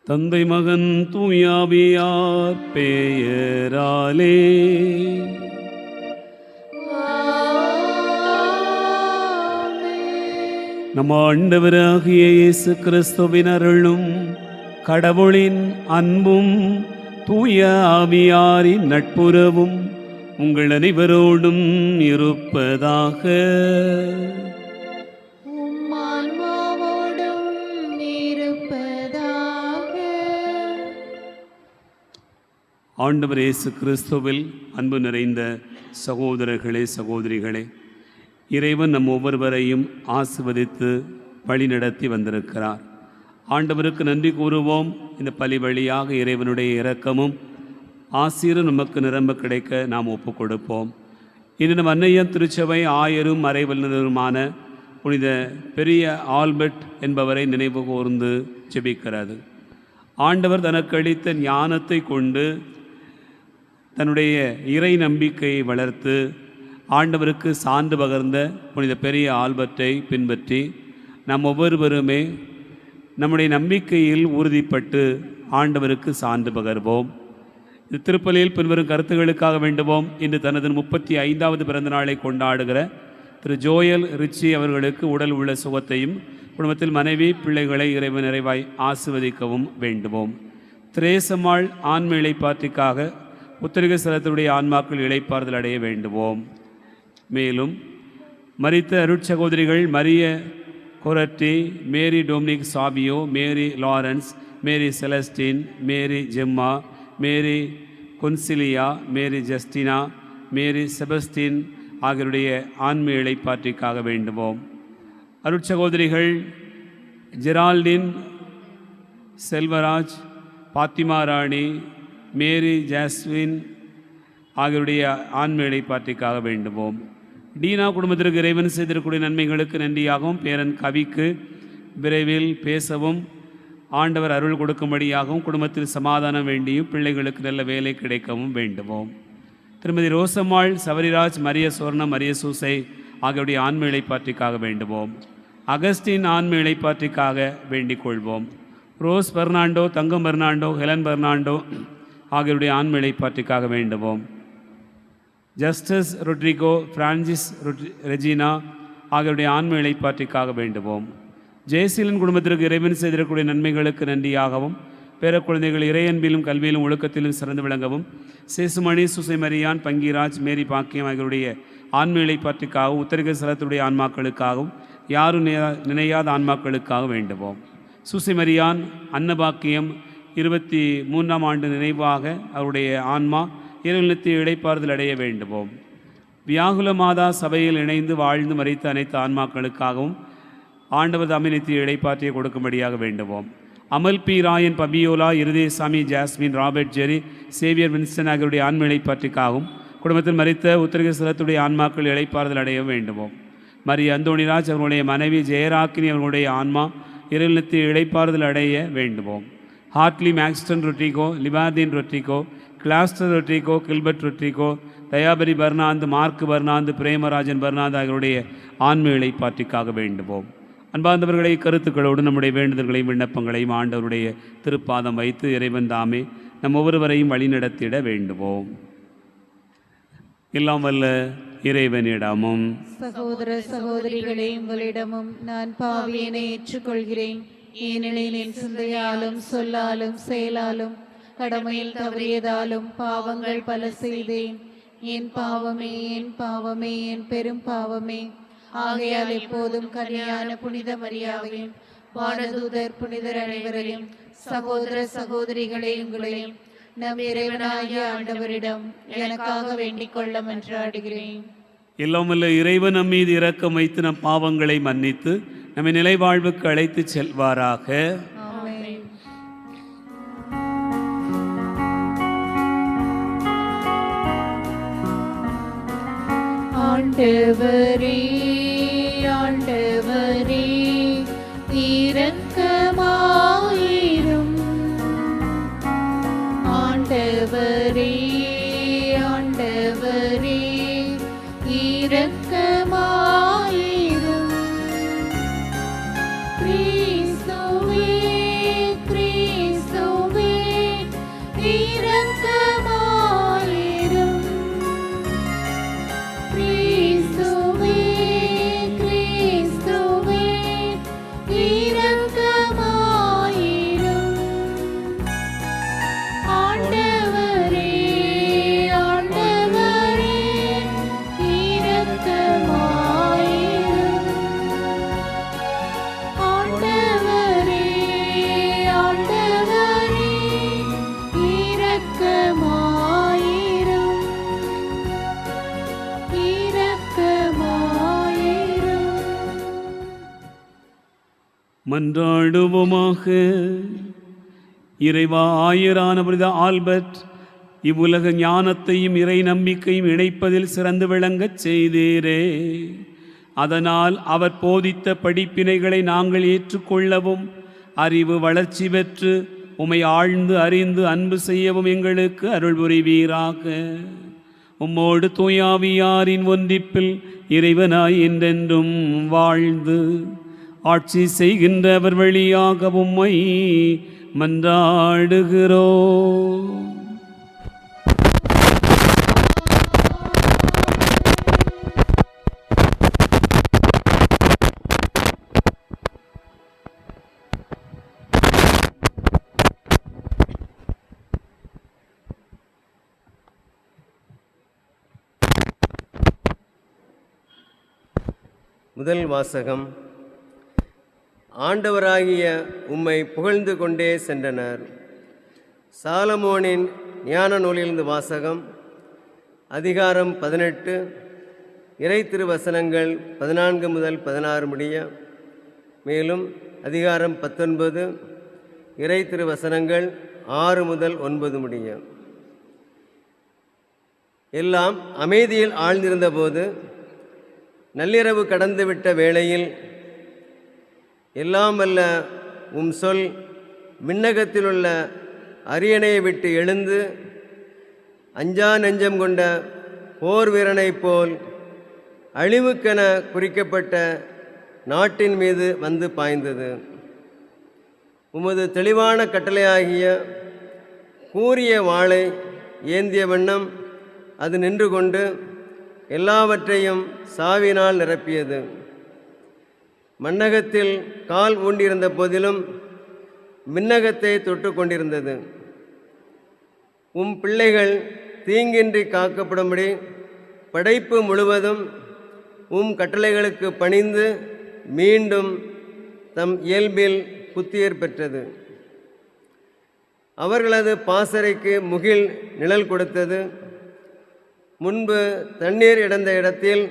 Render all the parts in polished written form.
தந்தை மகன் தூயாவியார் பெயராலே. நம் ஆண்டவராகிய இயேசு கிறிஸ்துவின் அருளும் கடவுளின் அன்பும் தூய ஆவியாரின் நட்புறவும் உங்கள் அனைவரோடும் இருப்பதாக. ஆண்டவர் இயேசு கிறிஸ்துவில் அன்பு நிறைந்த சகோதரர்களே, சகோதரிகளே, இறைவன் நம் ஒவ்வொருவரையும் ஆசீர்வதித்து வழிநடத்தி வந்திருக்கிறார். ஆண்டவருக்கு நன்றி கூறுவோம். இந்த பலி வழியாக இறைவனுடைய இரக்கமும் ஆசீரும் நமக்கு நிரம்ப கிடைக்க நாம் ஒப்புக் கொடுப்போம். இன்று நம் அன்னையம் திருச்சபை ஆயரும் மறைவல்லுநருமான புனித பெரிய ஆல்பர்ட் என்பவரை நினைவு கூர்ந்து ஜெபிக்கிறது. ஆண்டவர் தனக்கு அளித்த ஞானத்தை கொண்டு தன்னுடைய இறை நம்பிக்கையை வளர்த்து ஆண்டவருக்கு சான்று பகர்ந்த புனித பெரிய ஆல்பர்ட்டை பின்பற்றி நம் ஒவ்வொருவருமே நம்முடைய நம்பிக்கையில் உறுதிப்பட்டு ஆண்டவருக்கு சான்று பகர்வோம். இந்த திருப்பலியில் பின்வரும் கருத்துகளுக்காக வேண்டுவோம். இன்று தனது 35வது பிறந்த நாளை கொண்டாடுகிற திரு ஜோயல் ரிச்சி அவர்களுக்கு உடல் உள்ள சுகத்தையும் குடும்பத்தில் மனைவி பிள்ளைகளை இறைவன் நிறைவாய் ஆசீர்வதிக்கவும் வேண்டுவோம். திரேசம்மாள் ஆன்ம இளைப்பாற்றிக்காக உத்தரக ஸ்தலத்துடைய ஆன்மாக்கள் இளைப்பாறுதல் அடைய வேண்டுவோம். மேலும் மரித்த அருட்சகோதரிகள் மரிய கொரட்டி, மேரி டொமினிக் சாபியோ, மேரி லாரன்ஸ், மேரி செலஸ்டின், மேரி ஜெம்மா, மேரி கொன்சிலியா, மேரி ஜஸ்டினா, மேரி செபஸ்டின் ஆகியோருடைய ஆன்ம இளைப்பாற்றிக்காக வேண்டுவோம். அருட்சகோதரிகள் ஜெரால்டின், செல்வராஜ், பாத்திமா ராணி, மேரி ஜாஸ்வின் ஆகியோருடைய ஆன்ம இளைப்பாற்றிக்காக வேண்டுவோம். டீனா குடும்பத்திற்கு இறைவன் செய்திருக்கூடிய நன்மைகளுக்கு நன்றியாகவும் பேரன் கவிக்கு விரைவில் பேசவும் ஆண்டவர் அருள் கொடுக்கும்படியாகவும் குடும்பத்தில் சமாதானம் வேண்டியும் பிள்ளைகளுக்கு நல்ல வேலை கிடைக்கவும் வேண்டுவோம். திருமதி ரோசம்மாள், சவரிராஜ், மரிய சோர்ணம், மரிய சூசை ஆகியோருடைய ஆன்ம இளைப்பாற்றிக்காக வேண்டுவோம். அகஸ்டின் ஆன்ம இளைப்பாற்றிக்காக வேண்டிக் கொள்வோம். ரோஸ் பெர்னாண்டோ, தங்கம் பெர்னாண்டோ, ஹெலன் பெர்னாண்டோ ஆகியோருடைய ஆன்ம இளைப்பாற்றிக்காக வேண்டுவோம். ஜஸ்டிஸ் ரொட்ரிகோ, பிரான்சிஸ் ரெஜினா ஆகியோருடைய ஆன்ம இளைப்பாற்றிக்காக வேண்டுவோம். ஜெயசீலன் குடும்பத்திற்கு இறைவன் செய்திருக்கக்கூடிய நன்மைகளுக்கு நன்றியாகவும் பேர குழந்தைகள் இறையன்பிலும் கல்வியிலும் ஒழுக்கத்திலும் சிறந்து விளங்கவும் சேசுமணி, சுசை மரியான், பங்கீராஜ், மேரி பாக்கியம் ஆகியோருடைய ஆன்ம இளைப்பாற்றிக்காகவும் உத்தரக ஸ்தலத்துடைய ஆன்மாக்களுக்காகவும் யாரும் நினையாத ஆன்மாக்களுக்காக வேண்டுவோம். சுசை மரியான், அன்னபாக்கியம், 23ஆம் ஆண்டு நினைவாக அவருடைய ஆன்மா இறைநிலத்தை இளைப்பாறுதல் அடைய வேண்டுவோம். வியாகுல மாதா சபையில் இணைந்து வாழ்ந்து மரித்த அனைத்து ஆன்மாக்களுக்காகவும் ஆண்டவர் தாமினத்தை இளைப்பாற்றிய கொடுக்கும்படியாக வேண்டுவோம். Amal P Rayan, Fabiola, Irudayasamy, Jasmine, Robert, Jerry, Xavier Winston ஆகியோருடைய ஆன்ம இளைப்பாற்றிக்காகவும் குடும்பத்தில் மரித்த உத்தரகேசலத்துடைய ஆன்மாக்கள் இளைப்பாறுதல் அடைய வேண்டுவோம். மரி அந்தோணிராஜ் அவர்களுடைய மனைவி ஜெயராக்கினி அவர்களுடைய ஆன்மா இறைநிலத்தை இளைப்பாறுதல் அடைய வேண்டுவோம். Hartley Maxton Rodrigo, Libardin Rodrigo, Gloster Rodrigo, Gilbert Rodrigo, Thayapari Fernando, Mark Fernando, Premarajan Fernando ஆகியோருடைய ஆன்ம இளைப்பாற்றிக்காக வேண்டுவோம். அன்பார்ந்தவர்களை, கருத்துக்களோடு நம்முடைய வேண்டுதல்களையும் விண்ணப்பங்களையும் ஆண்டவருடைய திருப்பாதம் வைத்து இறைவன் தாமே நம் ஒவ்வொருவரையும் வழிநடத்திட வேண்டுவோம். எல்லாம் வல்ல இறைவனிடமும் சகோதர சகோதரிகளே, உங்களிடமும் நான் பாவியனை ஏற்றுக்கொள்கிறேன். ஏனெனில் என் சிந்தையாலும் சொல்லாலும் செயலாலும் கடமையில் தவறியதாலும் பாவங்கள் பல செய்தேன். என் பாவமே, என் பாவமே, என் பெரும் பாவமே. ஆகையால் எப்போதும் கன்னியான புனித மரியாவையும் வானதூதர் புனிதர் அனைவரையும் சகோதர சகோதரிகளே, உங்களையும் நம் இறைவனாகிய ஆண்டவரிடம் எனக்காக வேண்டிக் கொள்ள மன்றாடுகிறேன். எல்லாம் வல்ல இறைவன் நம் மீது இரக்கம் வைத்து நம் பாவங்களை மன்னித்து நம்மை நிலைவாழ்வுக்கு அழைத்து செல்வாராக. ஆமென். ஆண்டவரே, ஆண்டவரே, இரக்கமாயிரும். ஆண்டவரே, ஆண்டவரே, இரக்கமாயிரும். கிறிஸ்துவே, கிறிஸ்துவே, இரக்கமாயிரும். கிறிஸ்துவே, கிறிஸ்துவே, இரக்கமாயிரும். ஆண்டவரே, ஆண்டவரே, இரக்கமாயிரும். ஆண்டவரே, ஆண்டவரே, இரக்கமாயிரும். இரக்கமாயிரும். மன்றாடுவோமாக. இறைவா, ஆயரான புனித ஆல்பர்ட் இவ்வுலக ஞானத்தையும் இறை நம்பிக்கையும் இணைப்பதில் சிறந்து விளங்கச் செய்தீரே. அதனால் அவர் போதித்த படிப்பினைகளை நாங்கள் ஏற்றுக்கொள்ளவும் அறிவு வளர்ச்சி பெற்று உம்மை ஆழ்ந்து அறிந்து அன்பு செய்யவும் எங்களுக்கு அருள் புரிவீராக. உம்மோடு தூயாவியாரின் ஒன்றிப்பில் இறைவனாய் என்றென்றும் வாழ்ந்து ஆட்சி செய்கின்றவர் வழியாக உம்மை மன்றாடுகிறோம். முதல் வாசகம். ஆண்டவராகிய உம்மை புகழ்ந்து கொண்டே சென்றனர். சாலமோனின் ஞான நூலிலிருந்து வாசகம். அதிகாரம் 18, இறை திருவசனங்கள் 14 முதல் 16 முடிய. மேலும் அதிகாரம் 19, இறை திருவசனங்கள் 6 முதல் 9 முடிய. எல்லாம் அமைதியில் ஆழ்ந்திருந்தபோது நள்ளிரவு கடந்துவிட்ட வேளையில் எல்லாம் வல்ல உம் சொல் விண்ணகத்திலுள்ள அரியணையை விட்டு எழுந்து அஞ்சா நெஞ்சம் கொண்ட போர் வீரனைப் போல் அழிவுக்கென குறிக்கப்பட்ட நாட்டின் மீது வந்து பாய்ந்தது. உமது தெளிவான கட்டளையாகிய கூரிய வாளை ஏந்திய வண்ணம் அது நின்று கொண்டு எல்லாவற்றையும் சாவினால் நிரப்பியது. மண்ணகத்தில் கால் ஊண்டியிருந்த போதிலும் விண்ணகத்தை தொட்டு கொண்டிருந்தது. உம் பிள்ளைகள் தீங்கின்றி காக்கப்படும்படி படைப்பு முழுவதும் உம் கட்டளைகளுக்கு பணிந்து மீண்டும் தம் இயல்பில் புத்துயிர் பெற்றது. அவர்களது பாசறைக்கு முகில் நிழல் கொடுத்தது. முன்பு தண்ணீர் இடந்த இடத்தில்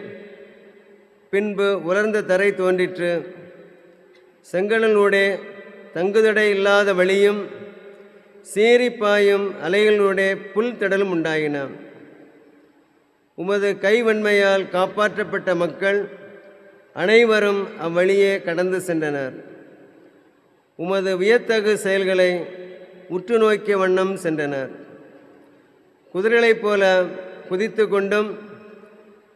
பின்பு உலர்ந்த தரை தோன்றிற்று. செங்கடலூடே தங்குதடை இல்லாத வழியும் சீரிப்பாயும் அலைகளூடே புல் திடலும் உண்டாயின. உமது கைவன்மையால் காப்பாற்றப்பட்ட மக்கள் அனைவரும் அவ்வழியே கடந்து சென்றனர். உமது வியத்தகு செயல்களை உற்று நோக்கிய வண்ணம் சென்றனர். குதிரைகளைப் போல குதித்து கொண்டும்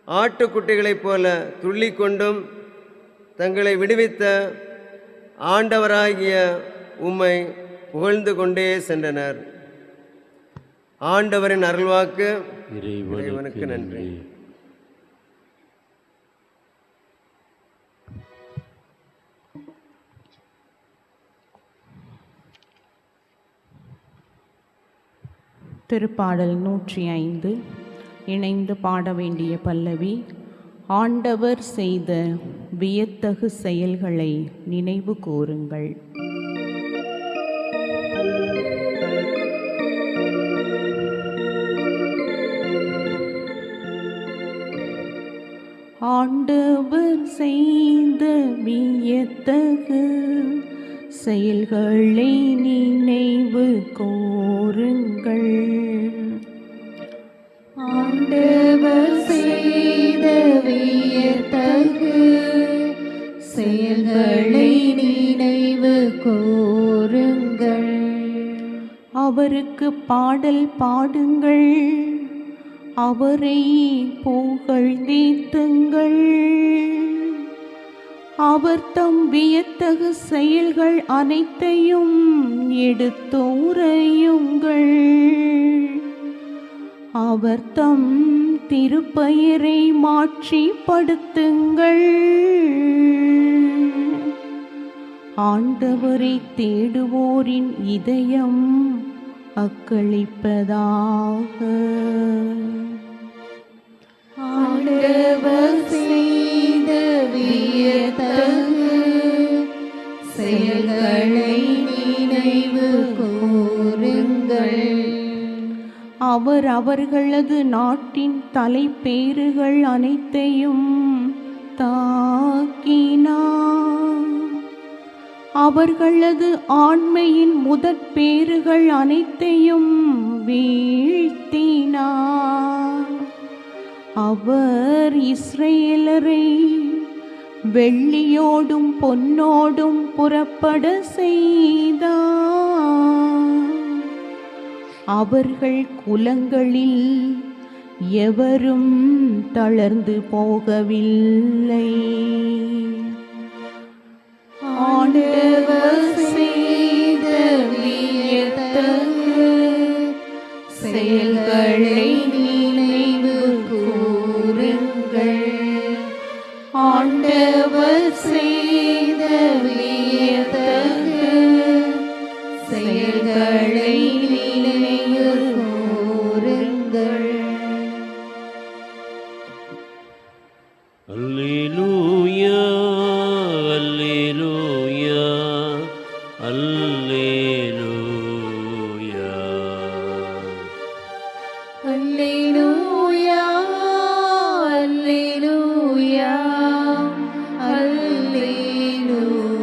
ஆட்டுக்குட்டிகளைப் போல துள்ளி கொண்டும் தங்களை விடுவித்த ஆண்டவராகிய உம்மை புகழ்ந்து கொண்டே சென்றனர். ஆண்டவரின் அருள்வாக்கு. இறைவனுக்கு நன்றி. திருப்பாடல் 105 இணைந்து பாட வேண்டிய பல்லவி. ஆண்டவர் செய்த வியத்தகு செயல்களை நினைவு கூறுங்கள். ஆண்டவர் செய்த வியத்தகு செயல்களை நினைவு கூறுங்கள். ஆண்டவர் செய்த வியத்தகு செயல்களை நினைவு கூறுங்கள். அவருக்கு பாடல் பாடுங்கள், அவரை புகழ்ந்தேத்துங்கள். அவர் தம் வியத்தகு செயல்கள் அனைத்தையும் எடுத்துரையுங்கள். அவர் தம் திருப்பெயரை மாட்சிப்படுத்துங்கள். ஆண்டவரை தேடுவோரின் இதயம் அக்களிப்பதாக. ஆண்டவர் செய்த வியத்தகு செயல்களை நினைவு கூறுங்கள். அவர் அவர்களது நாட்டின் தலைப்பேறுகள் அனைத்தையும் தாக்கினார். அவர்களது ஆண்மையின் முதற்பேறுகள் அனைத்தையும் வீழ்த்தினார். அவர் இஸ்ரேலரை வெள்ளியோடும் பொன்னோடும் புறப்பட செய்தார். அவர்கள் குலங்களில் எவரும் தளர்ந்து போகவில்லை. ஆண்டவர் செய்த வியத்தகு செயல்களை நினைவு கூறுங்கள். ஆண்டவர் செய்த வியத்தகு செயல்களை நினைவு கூறுங்கள். அல்லேலூயா அல்லேலூயா அல்லேலூயா அல்லேலூயா அல்லேலூயா அல்லேலூயா.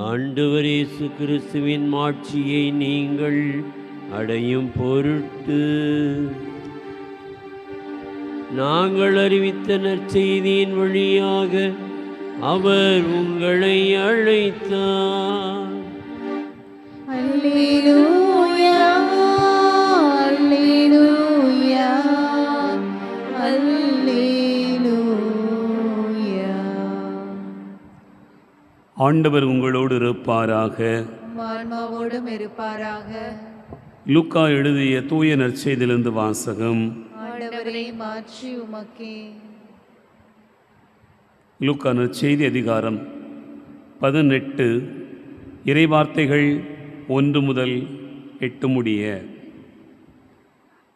ஆண்டவர் இயேசு கிறிஸ்துவின் மாட்சியை நீங்கள் அடையும் பொருட்டு நாங்கள் அறிவித்த நற்செய்தியின் வழியாக அவர் உங்களை அழைத்தார். அல்லேலூயா அல்லேலூயா அல்லேலூயா. ஆண்டவர் உங்களோடு இருப்பாராக. ஆன்மாவோடும் இருப்பாராக. லூக்கா எழுதிய தூய நற்செய்தியிலிருந்து வாசகம். ஆண்டவரை மாற்றி உமக்கே. லூக்கா நற்செய்தி அதிகாரம் 18 இறைவார்த்தைகள் 1 முதல் 8 முடிய.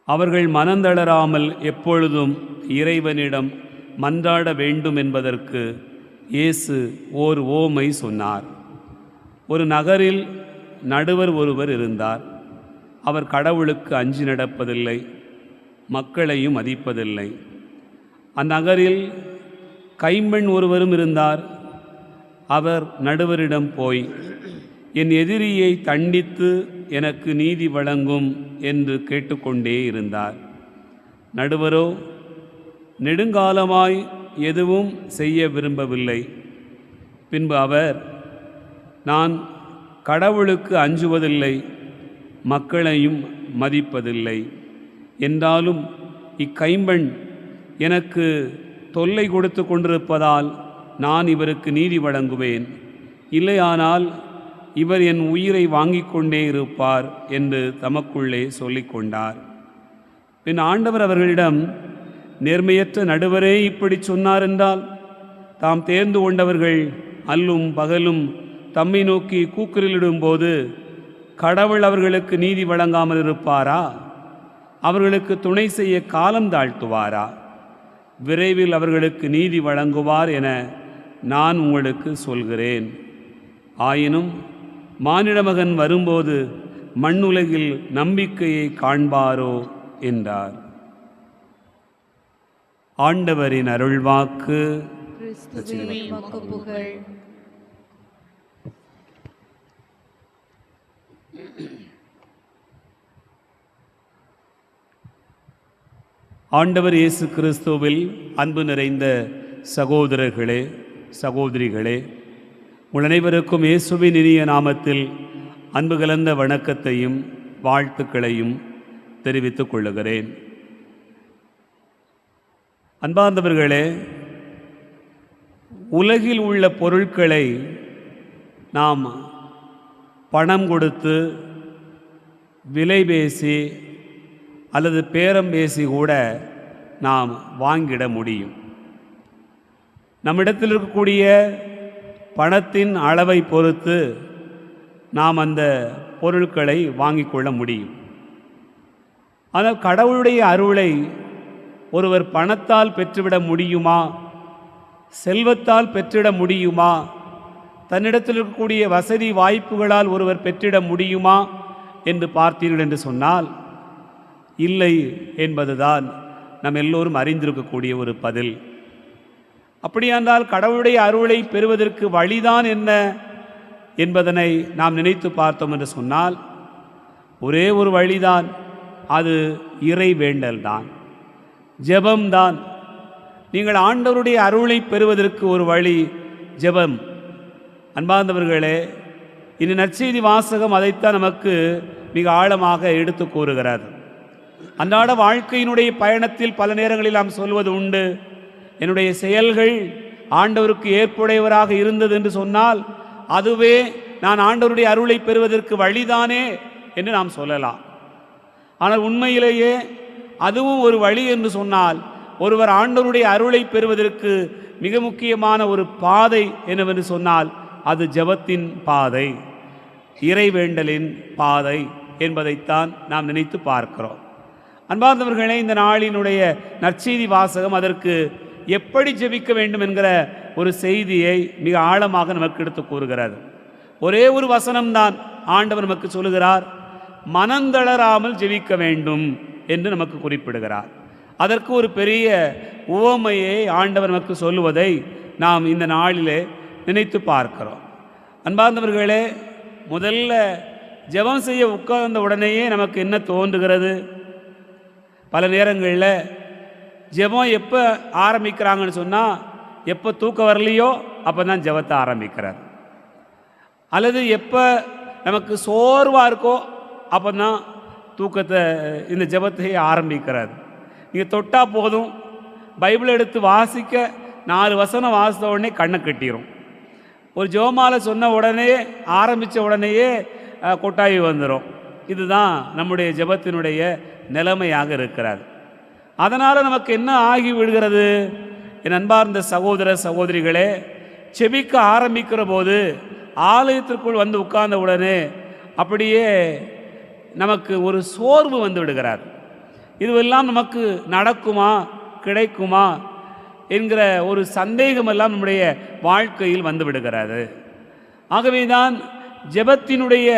அவர்கள் மனந்தளராமல் எப்பொழுதும் இறைவனிடம் மன்றாட வேண்டும் என்பதற்கு இயேசு ஓர் ஓமை சொன்னார். ஒரு நகரில் நடுவர் ஒருவர் இருந்தார். அவர் கடவுளுக்கு அஞ்சி நடப்பதில்லை, மக்களையும் மதிப்பதில்லை. அந்நகரில் கைம்பெண் ஒருவரும் இருந்தார். அவர் நடுவரிடம் போய், என் எதிரியை தண்டித்து எனக்கு நீதி வழங்கும் என்று கேட்டுக்கொண்டே இருந்தார். நடுவரோ நெடுங்காலமாய் எதுவும் செய்ய விரும்பவில்லை. பின்பு அவர், நான் கடவுளுக்கு அஞ்சுவதில்லை, மக்களையும் மதிப்பதில்லை. என்றாலும் இக்கைம்பெண் எனக்கு தொல்லை கொடுத்து கொண்டிருப்பதால் நான் இவருக்கு நீதி வழங்குவேன், இல்லையானால் இவர் என் உயிரை வாங்கிக் கொண்டே இருப்பார் என்று தமக்குள்ளே சொல்லிக்கொண்டார். பின் ஆண்டவர் அவர்களிடம், நேர்மையற்ற நடுவரே இப்படி சொன்னார் என்றால், தாம் தேர்ந்து கொண்டவர்கள் அல்லும் பகலும் தம்மை நோக்கி கூக்குரலிடும்போது கடவுள் அவர்களுக்கு நீதி வழங்காமல் இருப்பாரா? அவர்களுக்கு துணை செய்ய காலம் தாழ்த்துவாரா? விரைவில் அவர்களுக்கு நீதி வழங்குவார் என நான் உங்களுக்கு சொல்கிறேன். ஆயினும் மானிடமகன் வரும்போது மண்ணுலகில் நம்பிக்கையை காண்பாரோ என்றார். ஆண்டவரின் அருள்வாக்கு. கிறிஸ்துவே உமக்கு புகழ். ஆண்டவர் இயேசு கிறிஸ்துவில் அன்பு நிறைந்த சகோதரர்களே, சகோதரிகளே, உங்கள் அனைவருக்கும் இயேசுவின் இனிய நாமத்தில் அன்பு கலந்த வணக்கத்தையும் வாழ்த்துக்களையும் தெரிவித்துக் கொள்ளுகிறேன். அன்பார்ந்தவர்களே, உலகில் உள்ள பொருட்களை நாம் பணம் கொடுத்து விலை பேசி அல்லது பேரம் பேசி கூட நாம் வாங்கிட முடியும். நம்மிடத்தில் இருக்கக்கூடிய பணத்தின் அளவை பொறுத்து நாம் அந்த பொருட்களை வாங்கிக் கொள்ள முடியும். ஆனால் கடவுளுடைய அருளை ஒருவர் பணத்தால் பெற்றுவிட முடியுமா? செல்வத்தால் பெற்றிட முடியுமா? தன்னிடத்தில் இருக்கக்கூடிய வசதி வாய்ப்புகளால் ஒருவர் பெற்றிட முடியுமா என்று பார்த்தீர்கள் என்று சொன்னால், இல்லை என்பதுதான் நம் எல்லோரும் அறிந்திருக்கக்கூடிய ஒரு பதில். அப்படியானால் கடவுளுடைய அருளை பெறுவதற்கு வழிதான் என்ன என்பதனை நாம் நினைத்து பார்த்தோம் என்று சொன்னால், ஒரே ஒரு வழிதான், அது இறை வேண்டல்தான், ஜெபம்தான். நீங்கள் ஆண்டவருடைய அருளை பெறுவதற்கு ஒரு வழி ஜெபம். அன்பார்ந்தவர்களே, இந்த நற்செய்தி வாசகம் அதைத்தான் நமக்கு மிக ஆழமாக எடுத்து கூறுகிறது. அன்றாட வாழ்க்கையினுடைய பயணத்தில் பல நேரங்களில் நாம் சொல்வது உண்டு, என்னுடைய செயல்கள் ஆண்டவருக்கு ஏற்புடையவராக இருந்தது என்று சொன்னால் அதுவே நான் ஆண்டவருடைய அருளை பெறுவதற்கு வழிதானே என்று நாம் சொல்லலாம். ஆனால் உண்மையிலேயே அதுவும் ஒரு வழி என்று சொன்னால், ஒருவர் ஆண்டவருடைய அருளை பெறுவதற்கு மிக முக்கியமான ஒரு பாதை என்னவென்று சொன்னால் அது ஜெபத்தின் பாதை, இறைவேண்டலின் பாதை என்பதைத்தான் நாம் நினைத்து பார்க்கிறோம். அன்பார்ந்தவர்களே, இந்த நாளினுடைய நற்செய்தி வாசகம் அதற்கு எப்படி ஜெபிக்க வேண்டும் என்கிற ஒரு செய்தியை மிக ஆழமாக நமக்கு எடுத்து கூறுகிறது. ஒரே ஒரு வசனம்தான் ஆண்டவர் நமக்கு சொல்லுகிறார், மனந்தளராமல் ஜெபிக்க வேண்டும் என்று நமக்கு குறிப்பிடுகிறார். அதற்கு ஒரு பெரிய உவமையை ஆண்டவர் நமக்கு சொல்லுவதை நாம் இந்த நாளிலே நினைத்து பார்க்கிறோம். அன்பார்ந்தவர்களே, முதல்ல ஜெபம் செய்ய உட்கார்ந்த உடனேயே நமக்கு என்ன தோன்றுகிறது? பல நேரங்களில் ஜெபம் எப்போ ஆரம்பிக்கிறாங்கன்னு சொன்னால், எப்போ தூக்கம் வரலையோ அப்போ தான் ஜெபத்தை ஆரம்பிக்கிறார். அல்லது எப்போ நமக்கு சோர்வாக இருக்கோ அப்போ தான் தூக்கத்தை இந்த ஜெபத்தை ஆரம்பிக்கிறார். நீங்கள் தொட்டால் போதும், பைபிளை எடுத்து வாசிக்க 4 வசனம் வாசித்த உடனே கண்ணை கட்டிடும். ஒரு ஜெபமாலை சொன்ன உடனே ஆரம்பித்த உடனேயே கொட்டாயி வந்துடும். இதுதான் நம்முடைய ஜெபத்தினுடைய நிலைமையாக இருக்கிறது. அதனால் நமக்கு என்ன ஆகி விடுகிறது? என் அன்பார்ந்த சகோதர சகோதரிகளே, செபிக்க ஆரம்பிக்கிற போது ஆலயத்திற்குள் வந்து உட்கார்ந்த உடனே அப்படியே நமக்கு ஒரு சோர்வு வந்து விடுகிறார். இதுவெல்லாம் நமக்கு நடக்குமா, கிடைக்குமா என்கிற ஒரு சந்தேகமெல்லாம் நம்முடைய வாழ்க்கையில் வந்து விடுகிறது. ஆகவே தான் ஜெபத்தினுடைய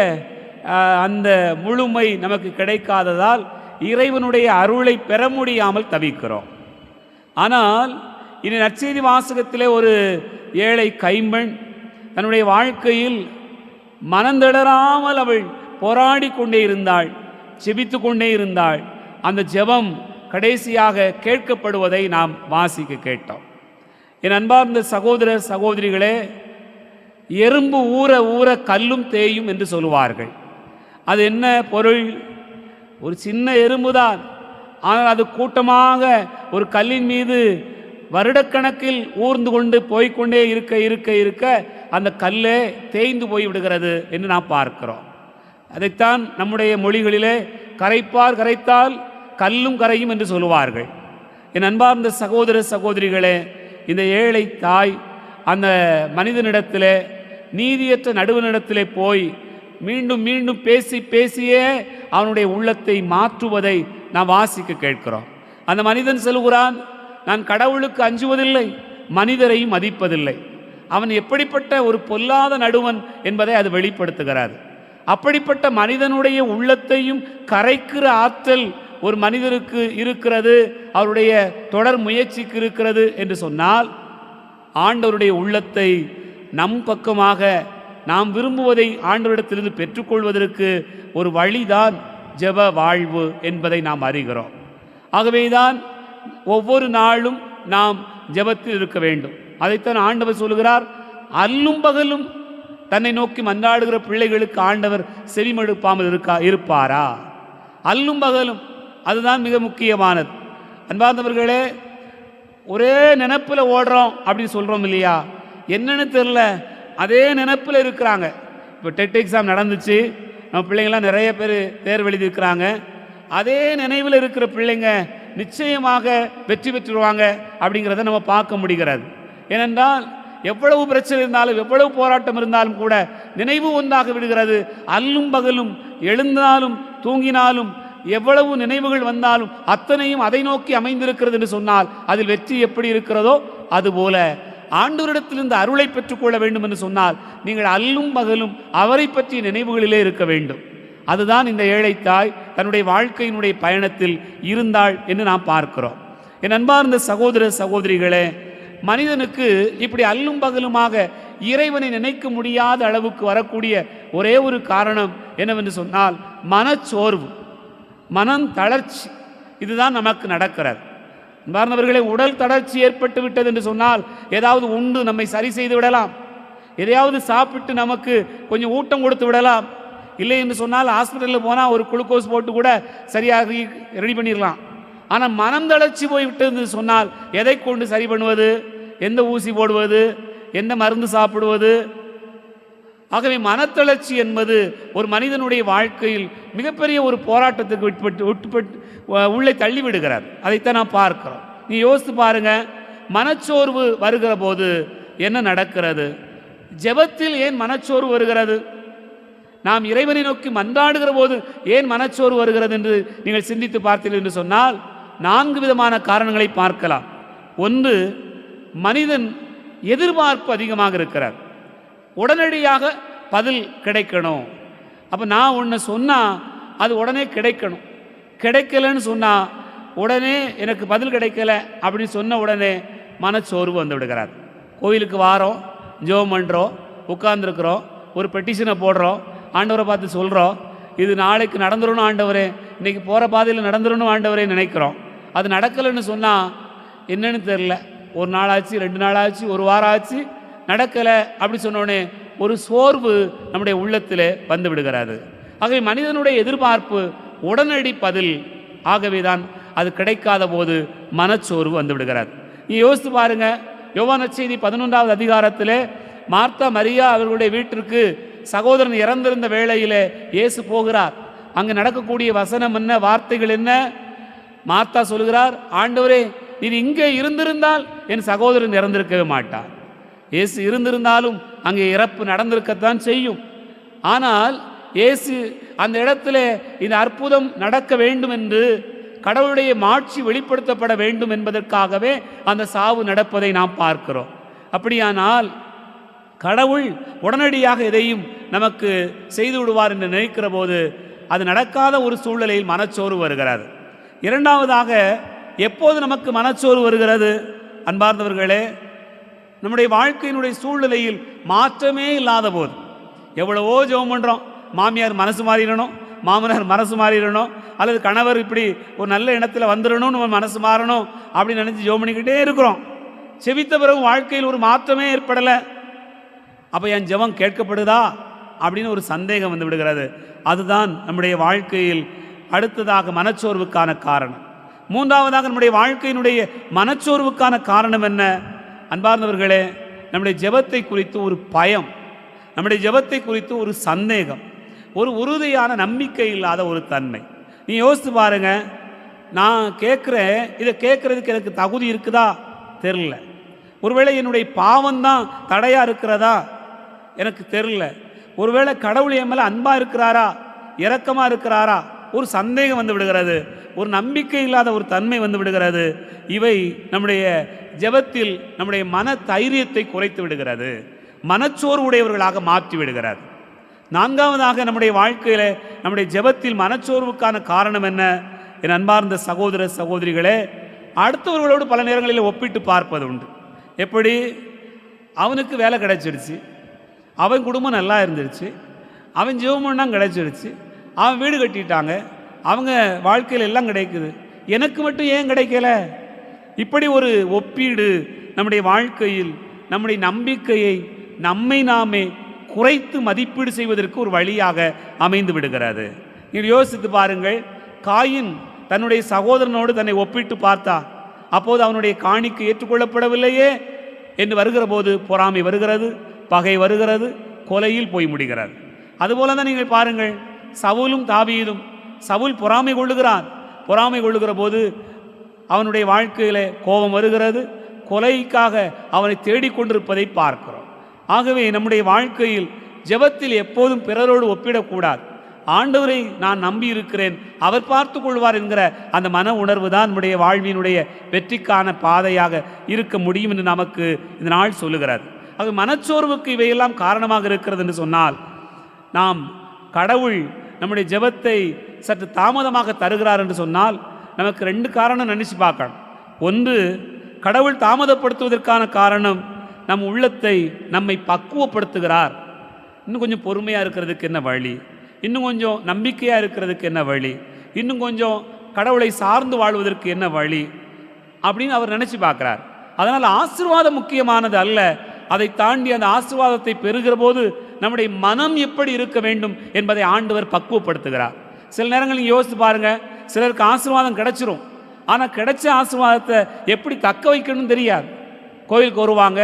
அந்த முழுமை நமக்கு கிடைக்காததால் இறைவனுடைய அருளை பெற முடியாமல் தவிக்கிறோம். ஆனால் இனி நற்செய்தி வாசகத்திலே ஒரு ஏழை கைம்பெண் தன்னுடைய வாழ்க்கையில் மனந்திடராமல் அவள் போராடி கொண்டே இருந்தாள், ஜெபித்து கொண்டே இருந்தாள். அந்த ஜெபம் கடைசியாக கேட்கப்படுவதை நாம் வாசிக்க கேட்டோம். என் அன்பார்ந்த சகோதர சகோதரிகளே, எறும்பு ஊற ஊற கல்லும் தேயும் என்று சொல்லுவார்கள். அது என்ன பொருள்? ஒரு சின்ன எறும்புதான், ஆனால் அது கூட்டமாக ஒரு கல்லின் மீது வருடக்கணக்கில் ஊர்ந்து கொண்டு போய்கொண்டே இருக்க இருக்க இருக்க அந்த கல்லே தேய்ந்து போய்விடுகிறது என்று நாம் பார்க்கிறோம். அதைத்தான் நம்முடைய மொழிகளிலே கரைப்பார் கரைத்தால் கல்லும் கரையும் என்று சொல்லுவார்கள். என் அன்பார்ந்த சகோதர சகோதரிகளே, இந்த ஏழை தாய் அந்த மனிதனிடத்திலே, நீதியற்ற நடுவனிடத்திலே போய் மீண்டும் மீண்டும் பேசி பேசியே அவனுடைய உள்ளத்தை மாற்றுவதை நாம் வாசிக்க கேட்கிறோம். அந்த மனிதன் சொல்கிறான், நான் கடவுளுக்கு அஞ்சுவதில்லை, மனிதரையும் மதிப்பதில்லை. அவன் எப்படிப்பட்ட ஒரு பொல்லாத நடுவன் என்பதை அது வெளிப்படுத்துகிறார். அப்படிப்பட்ட மனிதனுடைய உள்ளத்தையும் கரைக்கிற ஆற்றல் ஒரு மனிதருக்கு இருக்கிறது, அவருடைய தொடர் முயற்சிக்கு இருக்கிறது என்று சொன்னால், ஆண்டவருடைய உள்ளத்தை நம் பக்கமாக நாம் விரும்புவதை ஆண்டவரிடத்திலிருந்து பெற்றுக்கொள்வதற்கு ஒரு வழிதான் ஜெப வாழ்வு என்பதை நாம் அறிகிறோம். ஆகவேதான் ஒவ்வொரு நாளும் நாம் ஜெபத்தில் இருக்க வேண்டும். அதைத்தான் ஆண்டவர் சொல்கிறார், அல்லும் பகலும் தன்னை நோக்கி மன்றாடுகிற பிள்ளைகளுக்கு ஆண்டவர் செவிமடுப்பாமல் இருப்பாரா? அல்லும் பகலும், அதுதான் மிக முக்கியமானது. அன்பார்ந்தவர்களே, ஒரே நினைப்பில் ஓடுறோம் அப்படின்னு சொல்கிறோம் இல்லையா? என்னன்னு தெரில, அதே நினைப்பில் இருக்கிறாங்க. இப்போ டெட் எக்ஸாம் நடந்துச்சு, நம்ம பிள்ளைங்கள்லாம் நிறைய பேர் தேர்வு எழுதியிருக்கிறாங்க. அதே நினைவில் இருக்கிற பிள்ளைங்க நிச்சயமாக வெற்றி பெற்றுருவாங்க அப்படிங்கிறத நம்ம பார்க்க முடிகிறது. ஏனென்றால் எவ்வளவு பிரச்சனை இருந்தாலும், எவ்வளவு போராட்டம் இருந்தாலும் கூட நினைவு ஒன்றாக விடுகிறது. அல்லும் பகலும், எழுந்தாலும் தூங்கினாலும், எவ்வளவு நினைவுகள் வந்தாலும் அத்தனையும் அதை நோக்கி அமைந்திருக்கிறது என்று சொன்னால் அதில் வெற்றி எப்படி இருக்கிறதோ அதுபோல ஆண்டவரிடத்திலிருந்து அருளை பெற்றுக்கொள்ள வேண்டும் என்று சொன்னால் நீங்கள் அல்லும் பகலும் அவரை பற்றிய நினைவுகளிலே இருக்க வேண்டும். அதுதான் இந்த ஏழை தாய் தன்னுடைய வாழ்க்கையினுடைய பயணத்தில் இருந்தாள் என்று நாம் பார்க்கிறோம். என் அன்பார்ந்த சகோதர சகோதரிகளே, மனிதனுக்கு இப்படி அல்லும் பகலுமாக இறைவனை நினைக்க முடியாத அளவுக்கு வரக்கூடிய ஒரே ஒரு காரணம் என்னவென்று சொன்னால் மனச்சோர்வு, மனம் தளர்ச்சி. இதுதான் நமக்கு நடக்கிறது. அன்பார்ந்தவர்களே, உடல் தளர்ச்சி ஏற்பட்டு விட்டது என்று சொன்னால் ஏதாவது உண்டு நம்மை சரி செய்து விடலாம், எதையாவது சாப்பிட்டு நமக்கு கொஞ்சம் ஊட்டம் கொடுத்து விடலாம். இல்லை என்று சொன்னால் ஹாஸ்பிட்டலில் போனால் ஒரு குளுக்கோஸ் போட்டு கூட சரியாக ரெடி பண்ணிடலாம். ஆனால் மனம் தளர்ச்சி போய்விட்டது சொன்னால் எதை கொண்டு சரி பண்ணுவது? எந்த ஊசி போடுவது? எந்த மருந்து சாப்பிடுவது? ஆகவே மனத்தளர்ச்சி என்பது ஒரு மனிதனுடைய வாழ்க்கையில் மிகப்பெரிய ஒரு போராட்டத்துக்கு உட்பட்டு உள்ளே தள்ளிவிடுகிறார். அதைத்தான் நாம் பார்க்கிறோம். நீ யோசித்து பாருங்க, மனச்சோர்வு வருகிற போது என்ன நடக்கிறது? ஜெபத்தில் ஏன் மனச்சோர்வு வருகிறது? நாம் இறைவனை நோக்கி மன்றாடுகிற போது ஏன் மனச்சோர்வு வருகிறது என்று நீங்கள் சிந்தித்து பார்த்தீர்கள் என்று சொன்னால் 4 விதமான காரணங்களை பார்க்கலாம். ஒன்று, மனிதன் எதிர்பார்ப்பு அதிகமாக இருக்கிறார். உடனடியாக பதில் கிடைக்கணும். அப்போ நான் ஒன்று சொன்னால் அது உடனே கிடைக்கணும். கிடைக்கலன்னு சொன்னால் உடனே எனக்கு பதில் கிடைக்கல அப்படின்னு சொன்ன உடனே மனச்சோர்வு வந்து விடுகிறார். கோயிலுக்கு வாரோம், ஜெபம் பண்ணுறோம், உட்கார்ந்துருக்குறோம், ஒரு பெட்டிஷனை போடுறோம், ஆண்டவரை பார்த்து சொல்கிறோம், இது நாளைக்கு நடந்துடணும் ஆண்டவரே, இன்றைக்கி போகிற பாதையில் நடந்துடணும் ஆண்டவரே நினைக்கிறோம். அது நடக்கலைன்னு சொன்னால் என்னன்னு தெரில, ஒரு நாள் ஆச்சு, 2 நாள் ஆச்சு, ஒரு வாரம் ஆச்சு, நடக்கலை அப்படி சொன்னோடனே ஒரு சோர்வு நம்முடைய உள்ளத்தில் வந்து விடுகிறது. ஆகவே மனிதனுடைய எதிர்பார்ப்பு உடனடி பதில். ஆகவே தான் அது கிடைக்காத போது மனச்சோர்வு வந்து விடுகிறது. நீ யோசித்து பாருங்க, யோவான் நற்செய்தி 11வது அதிகாரத்தில் மார்த்தா மரியா அவர்களுடைய வீட்டிற்கு சகோதரன் இறந்திருந்த வேளையிலே இயேசு போகிறார். அங்கு நடக்கக்கூடிய வசனம் என்ன, வார்த்தைகள் என்ன? மார்த்தா சொல்கிறார், ஆண்டவரே நீர் இங்கே இருந்திருந்தால் என் சகோதரன் இறந்திருக்கவே மாட்டார். இயேசு இருந்திருந்தாலும் அங்கே இறப்பு நடந்திருக்கத்தான் செய்யும். ஆனால் இயேசு அந்த இடத்துல இந்த அற்புதம் நடக்க வேண்டும் என்று, கடவுளுடைய மாட்சி வெளிப்படுத்தப்பட வேண்டும் என்பதற்காகவே அந்த சாவு நடப்பதை நாம் பார்க்கிறோம். அப்படியானால் கடவுள் உடனடியாக எதையும் நமக்கு செய்து விடுவார் என்று நினைக்கிற போது அது நடக்காத ஒரு சூழ்நிலையில் மனச்சோர்வு வருகிறது. இரண்டாவதாக, எப்போது நமக்கு மனச்சோர்வு வருகிறது? அன்பார்ந்தவர்களே, நம்முடைய வாழ்க்கையினுடைய சூழ்நிலையில் மாற்றமே இல்லாத போது. எவ்வளவோ ஜெபம் பண்ணுறோம், மாமியார் மனசு மாறிடணும், மாமனார் மனசு மாறிடணும், அல்லது கணவர் இப்படி ஒரு நல்ல இடத்துல வந்துடணும், நம்ம மனசு மாறணும் அப்படின்னு நினச்சி ஜெபம் பண்ணிக்கிட்டே இருக்கிறோம். செபித்த பிறகு வாழ்க்கையில் ஒரு மாற்றமே ஏற்படலை. அப்போ என் ஜெபம் கேட்கப்படுதா அப்படின்னு ஒரு சந்தேகம் வந்து விடுகிறது. அதுதான் நம்முடைய வாழ்க்கையில் அடுத்ததாக மனச்சோர்வுக்கான காரணம். மூன்றாவதாக, நம்முடைய வாழ்க்கையினுடைய மனச்சோர்வுக்கான காரணம் என்ன? அன்பார்ந்தவர்களே, நம்முடைய ஜெபத்தை குறித்து ஒரு பயம், நம்முடைய ஜெபத்தை குறித்து ஒரு சந்தேகம், ஒரு உறுதியான நம்பிக்கை இல்லாத ஒரு தன்மை. நீ யோசித்து பாருங்க, நான் கேட்குறேன், இதை கேட்குறதுக்கு எனக்கு தகுதி இருக்குதா தெரில. ஒருவேளை என்னுடைய பாவம்தான் தடையாக இருக்கிறதா எனக்கு தெரில. ஒருவேளை கடவுள் என் மேலே அன்பாக இருக்கிறாரா, இரக்கமாக இருக்கிறாரா, ஒரு சந்தேகம் வந்து விடுகிறது, ஒரு நம்பிக்கை இல்லாத ஒரு தன்மை வந்து விடுகிறது. இவை நம்முடைய ஜெபத்தில் நம்முடைய மன தைரியத்தை குறைத்து விடுகிறது, மனச்சோர்வுடையவர்களாக மாற்றி விடுகிறது. நான்காவதாக, நம்முடைய வாழ்க்கையில் நம்முடைய ஜெபத்தில் மனச்சோர்வுக்கான காரணம் என்ன? என் அன்பார்ந்த சகோதர சகோதரிகளே, அடுத்தவர்களோடு பல நேரங்களில் ஒப்பிட்டு பார்ப்பது உண்டு. எப்படி? அவனுக்கு வேலை கிடைச்சிடுச்சு, அவன் குடும்பம் நல்லா இருந்துருச்சு, அவன் ஜீவமெல்லாம் கிடைச்சிடுச்சு, அவன் வீடு கட்டிட்டாங்க, அவங்க வாழ்க்கையில் எல்லாம் கிடைக்குது, எனக்கு மட்டும் ஏன் கிடைக்கல? இப்படி ஒரு ஒப்பீடு நம்முடைய வாழ்க்கையில் நம்முடைய நம்பிக்கையை நம்மை நாமே குறைத்து மதிப்பீடு செய்வதற்கு ஒரு வழியாக அமைந்து விடுகிறது. நீங்கள் யோசித்து பாருங்கள், காயின் தன்னுடைய சகோதரனோடு தன்னை ஒப்பிட்டு பார்த்தா, அப்போது அவனுடைய காணிக்கை ஏற்றுக்கொள்ளப்படவில்லையே என்று வருகிற போது பொறாமை வருகிறது, பகை வருகிறது, கொலையில் போய் முடிகிறது. அதுபோல தான் நீங்கள் பாருங்கள், சவுலும் தாவீதும். சவுல் பொறாமை கொள்ளுகிறான், பொறாமை கொள்ளுகிற போது அவனுடைய வாழ்க்கையில் கோபம் வருகிறது, கொலைக்காக அவனை தேடிக்கொண்டிருப்பதை பார்க்கிறோம். ஆகவே நம்முடைய வாழ்க்கையில் ஜெபத்தில் எப்போதும் பிறரோடு ஒப்பிடக்கூடாது. ஆண்டவரை நான் நம்பி இருக்கிறேன், அவர் பார்த்து கொள்வார் என்கிற அந்த மன உணர்வு தான் நம்முடைய வாழ்வினுடைய வெற்றிக்கான பாதையாக இருக்க முடியும் என்று நமக்கு இந்த நாள் சொல்லுகிறது. அது மனச்சோர்வுக்கு இவையெல்லாம் காரணமாக இருக்கிறது என்று சொன்னால், நாம் கடவுள் நம்முடைய ஜெபத்தை சற்று தாமதமாக தருகிறார் என்று சொன்னால் நமக்கு ரெண்டு காரணம் நினச்சி பார்க்கணும். ஒன்று, கடவுள் தாமதப்படுத்துவதற்கான காரணம் நம் உள்ளத்தை நம்மை பக்குவப்படுத்துகிறார். இன்னும் கொஞ்சம் பொறுமையாக இருக்கிறதுக்கு என்ன வழி, இன்னும் கொஞ்சம் நம்பிக்கையாக இருக்கிறதுக்கு என்ன வழி, இன்னும் கொஞ்சம் கடவுளை சார்ந்து வாழ்வதற்கு என்ன வழி அப்படின்னு அவர் நினச்சி பார்க்குறார். அதனால் ஆசீர்வாதம் முக்கியமானது அல்ல, அதை தாண்டி அந்த ஆசீர்வாதத்தை பெறுகிற போது நம்முடைய மனம் எப்படி இருக்க வேண்டும் என்பதை ஆண்டவர் பக்குவப்படுத்துகிறார். சில நேரங்கள் யோசித்து பாருங்கள், சிலருக்கு ஆசீர்வாதம் கிடைச்சிரும், ஆனால் கிடைச்ச ஆசீர்வாதத்தை எப்படி தக்க வைக்கணும்னு தெரியாது. கோயிலுக்கு வருவாங்க,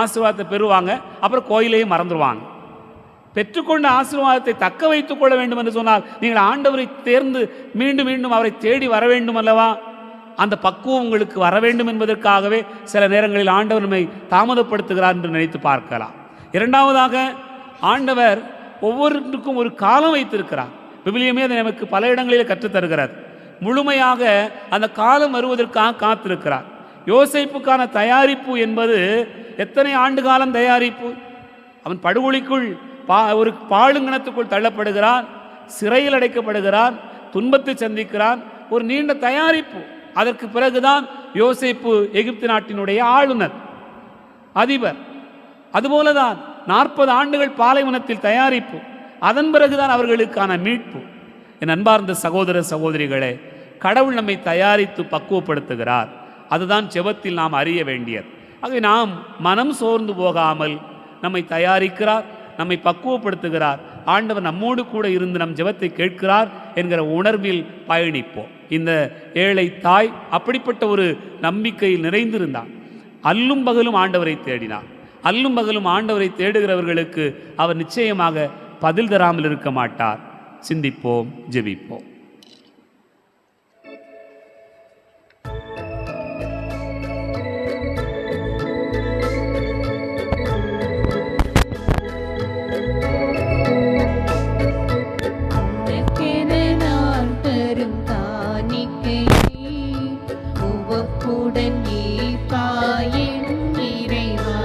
ஆசீர்வாதத்தை பெறுவாங்க, அப்புறம் கோயிலையும் மறந்துடுவாங்க. பெற்றுக்கொண்ட ஆசீர்வாதத்தை தக்க வைத்துக் கொள்ள வேண்டும் என்று சொன்னால் நீங்கள் ஆண்டவரை தேர்ந்து மீண்டும் மீண்டும் அவரை தேடி வர வேண்டும் அல்லவா? அந்த பக்குவம் உங்களுக்கு வர வேண்டும் என்பதற்காகவே சில நேரங்களில் ஆண்டவர் நம்மை தாமதப்படுத்துகிறார் என்று நினைத்து பார்க்கலாம். இரண்டாவதாக, ஆண்டவர் ஒவ்வொருக்கும் ஒரு காலம் வைத்திருக்கிறார். விவிலியமே அதை நமக்கு பல இடங்களில் கற்றுத்தருகிறார். முழுமையாக அந்த காலம் வருவதற்காக காத்திருக்கிறார். யோசேப்புக்கான தயாரிப்பு என்பது எத்தனை ஆண்டு காலம் தயாரிப்பு? அவன் படுகொலிக்குள் ஒரு பாழுங்கணத்துக்குள் தள்ளப்படுகிறான், சிறையில் அடைக்கப்படுகிறான், துன்பத்தை சந்திக்கிறான், ஒரு நீண்ட தயாரிப்பு. அதற்கு பிறகுதான் யோசேப்பு எகிப்து நாட்டினுடைய ஆளுநர், அதிபர். அதுபோலதான் 40 ஆண்டுகள் பாலைவனத்தில் தயாரிப்பு, அதன் பிறகுதான் அவர்களுக்கான மீட்பு. என் அன்பார்ந்த சகோதர சகோதரிகளே, கடவுள் நம்மை தயாரித்து பக்குவப்படுத்துகிறார். அதுதான் ஜெபத்தில் நாம் அறிய வேண்டியது. ஆகவே நாம் மனம் சோர்ந்து போகாமல் நம்மை தயாரிக்கிறார், நம்மை பக்குவப்படுத்துகிறார். ஆண்டவர் நம்மோடு கூட இருந்து நம் ஜெபத்தை கேட்கிறார் என்கிற உணர்வில் பயணிப்போம். இந்த ஏழை தாய் அப்படிப்பட்ட ஒரு நம்பிக்கையில் நிறைந்திருந்தார். அல்லும் பகலும் ஆண்டவரை தேடினார். அல்லும் பகலும் ஆண்டவரை தேடுகிறவர்களுக்கு அவர் நிச்சயமாக பதில் தராமல் இருக்க மாட்டார். சிந்திப்போம், ஜெபிப்போம். உவப்புடன் நீ பாயின் இறைவா,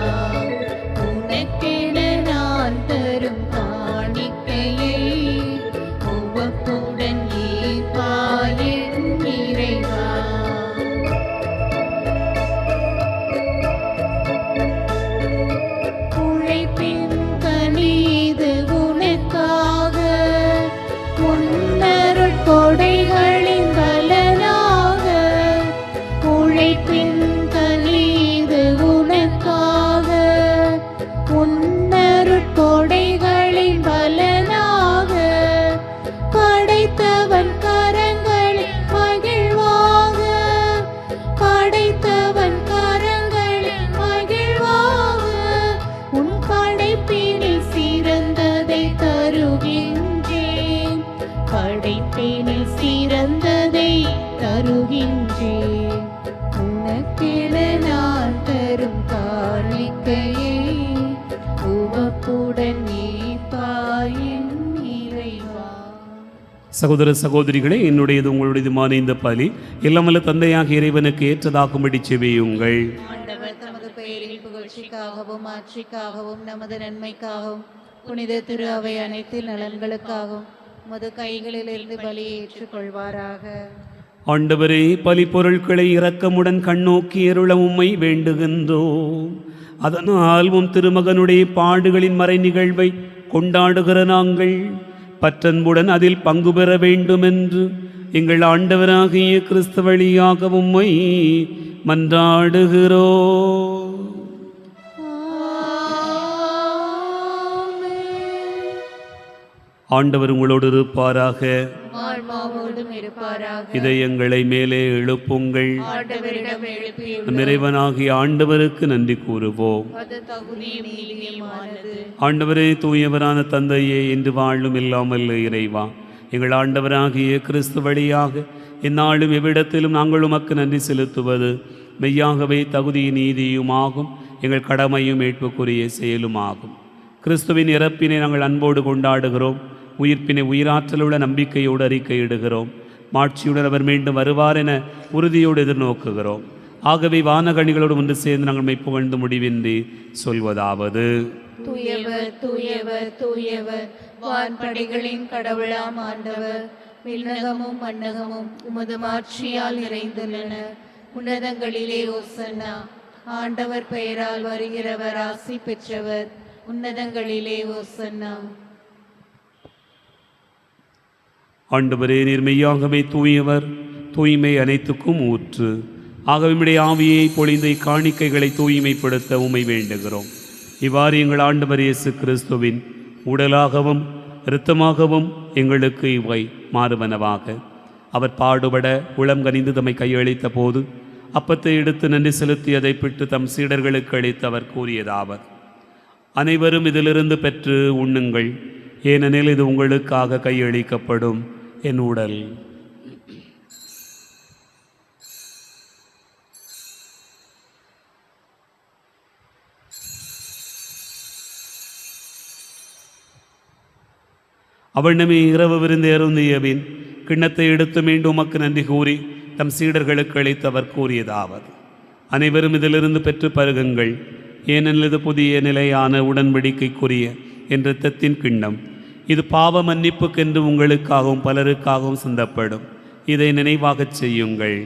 உனக்கென வருகின்றேன். உனக்கென நான் தரும் காணிக்கையை உவப்புடன் நீப்பாயின் இறைவா. சகோதர சகோதரிகளே, என்னுடையது உங்களுடையதுமான இந்த பலி எல்லாமல்ல தந்தையாக இறைவனுக்கு ஏற்றதாக்கும்படி செவியுங்கள். ஆண்டவர் தமது பெயரின் புகழ்ச்சிக்காகவும் ஆட்சிக்காகவும் நமது நன்மைக்காகவும் புனித திரு அவை அனைத்து நலன்களுக்காகவும் உமது கைகளிலிருந்து பலியை ஏற்றுக்கொள்வாராக. ஆண்டவரே, பலி பொருட்களை இரக்கமுடன் கண்ணோக்கி அருள உம்மை வேண்டுகின்றோம். அதனால் உம் திருமகனுடைய பாடுகளின் மறை நிகழ்வை கொண்டாடுகிற நாங்கள் பற்றன்புடன் அதில் பங்கு பெற வேண்டுமென்று எங்கள் ஆண்டவராகிய கிறிஸ்து வழியாக உம்மை மன்றாடுகிறோம். ஆண்டவர் உங்களோடு இருப்பாராக. ஆன்மாவோடும் இருப்பாராக. இதயங்களை மேலே எழுப்புங்கள். ஆண்டவரிடம் எழுப்பிய நம் இறைவனாகிய ஆண்டவருக்கு நன்றி கூறுவோம். அது தகுதியும் நீதியுமானது. ஆண்டவரே, தூயவரான தந்தையே, என்று வாழும் இல்லாமல் இறைவா, எங்கள் ஆண்டவராகிய கிறிஸ்து வழியாக இந்நாளும் எவ்விடத்திலும் நாங்கள் உமக்கு நன்றி செலுத்துவது மெய்யாகவே தகுதியும் நீதியுமாகும், எங்கள் கடமையும் மீட்புக்குரிய செயலுமாகும். கிறிஸ்துவின் இறப்பினை நாங்கள் அன்போடு கொண்டாடுகிறோம். உயிர்ப்பினை உயிராற்றலுள்ள நம்பிக்கையோடு அறிக்கையிடுகிறோம். மாட்சியுடன் அவர் மீண்டும் வருவார் என உறுதியோடு எதிர்நோக்குகிறோம். ஆகவே வானகணிகளோடு ஒன்று சேர்ந்து நாங்கள் புகழ்ந்து முடிவின்றி சொல்வதாவது: தூயவர் தூயவர் தூயவர், வான்படைகளின் கடவுளாம் ஆண்டவர். விண்ணகமும் மண்ணகமும் உமது மாட்சியால் நிறைந்துள்ளன. உன்னதங்களிலே ஓசன்னா. ஆண்டவர் பெயரால் வருகிறவர் ஆசி பெற்றவர். உன்னதங்களிலே ஓசன்னா. ஆண்டவரே, நீர் மெய்யாகவே தூயவர், தூய்மை அனைத்துக்கும் ஊற்று. ஆகவே உம்முடைய ஆவியை பொழிந்த காணிக்கைகளை தூய்மைப்படுத்த உம்மை வேண்டுகிறோம். இவ்வாறு எங்கள் ஆண்டவர் இயேசு கிறிஸ்துவின் உடலாகவும் இரத்தமாகவும் எங்களுக்கு இவை மாறுவனவாக. அவர் பாடுபட உளம் கனிந்து தம்மை கையளித்த போது அப்பத்தை எடுத்து நன்றி செலுத்தி அதை பிட்டு தம் சீடர்களுக்கு அளித்து அவர் கூறியதாவது: அனைவரும் இதிலிருந்து பெற்று உண்ணுங்கள், ஏனெனில் இது உங்களுக்காக கையளிக்கப்படும் என் உடல். அவனமே இரவு விருந்தேருந்தியபின் கிண்ணத்தை எடுத்து மீண்டும் உமக்கு நன்றி கூறி தம் சீடர்களுக்கு அளித்து அவர் கூறியதாவது: அனைவரும் இதிலிருந்து பெற்று பருகுங்கள், ஏனெனில் இது புதிய நிலையான உடன்படிக்கைக்குரிய என் இரத்தத்தின் கிண்ணம். இது பாவ மன்னிப்புக்கென்று உங்களுக்காகவும் பலருக்காகவும் சிந்தப்படும். இதை நினைவாகச் செய்யுங்கள்.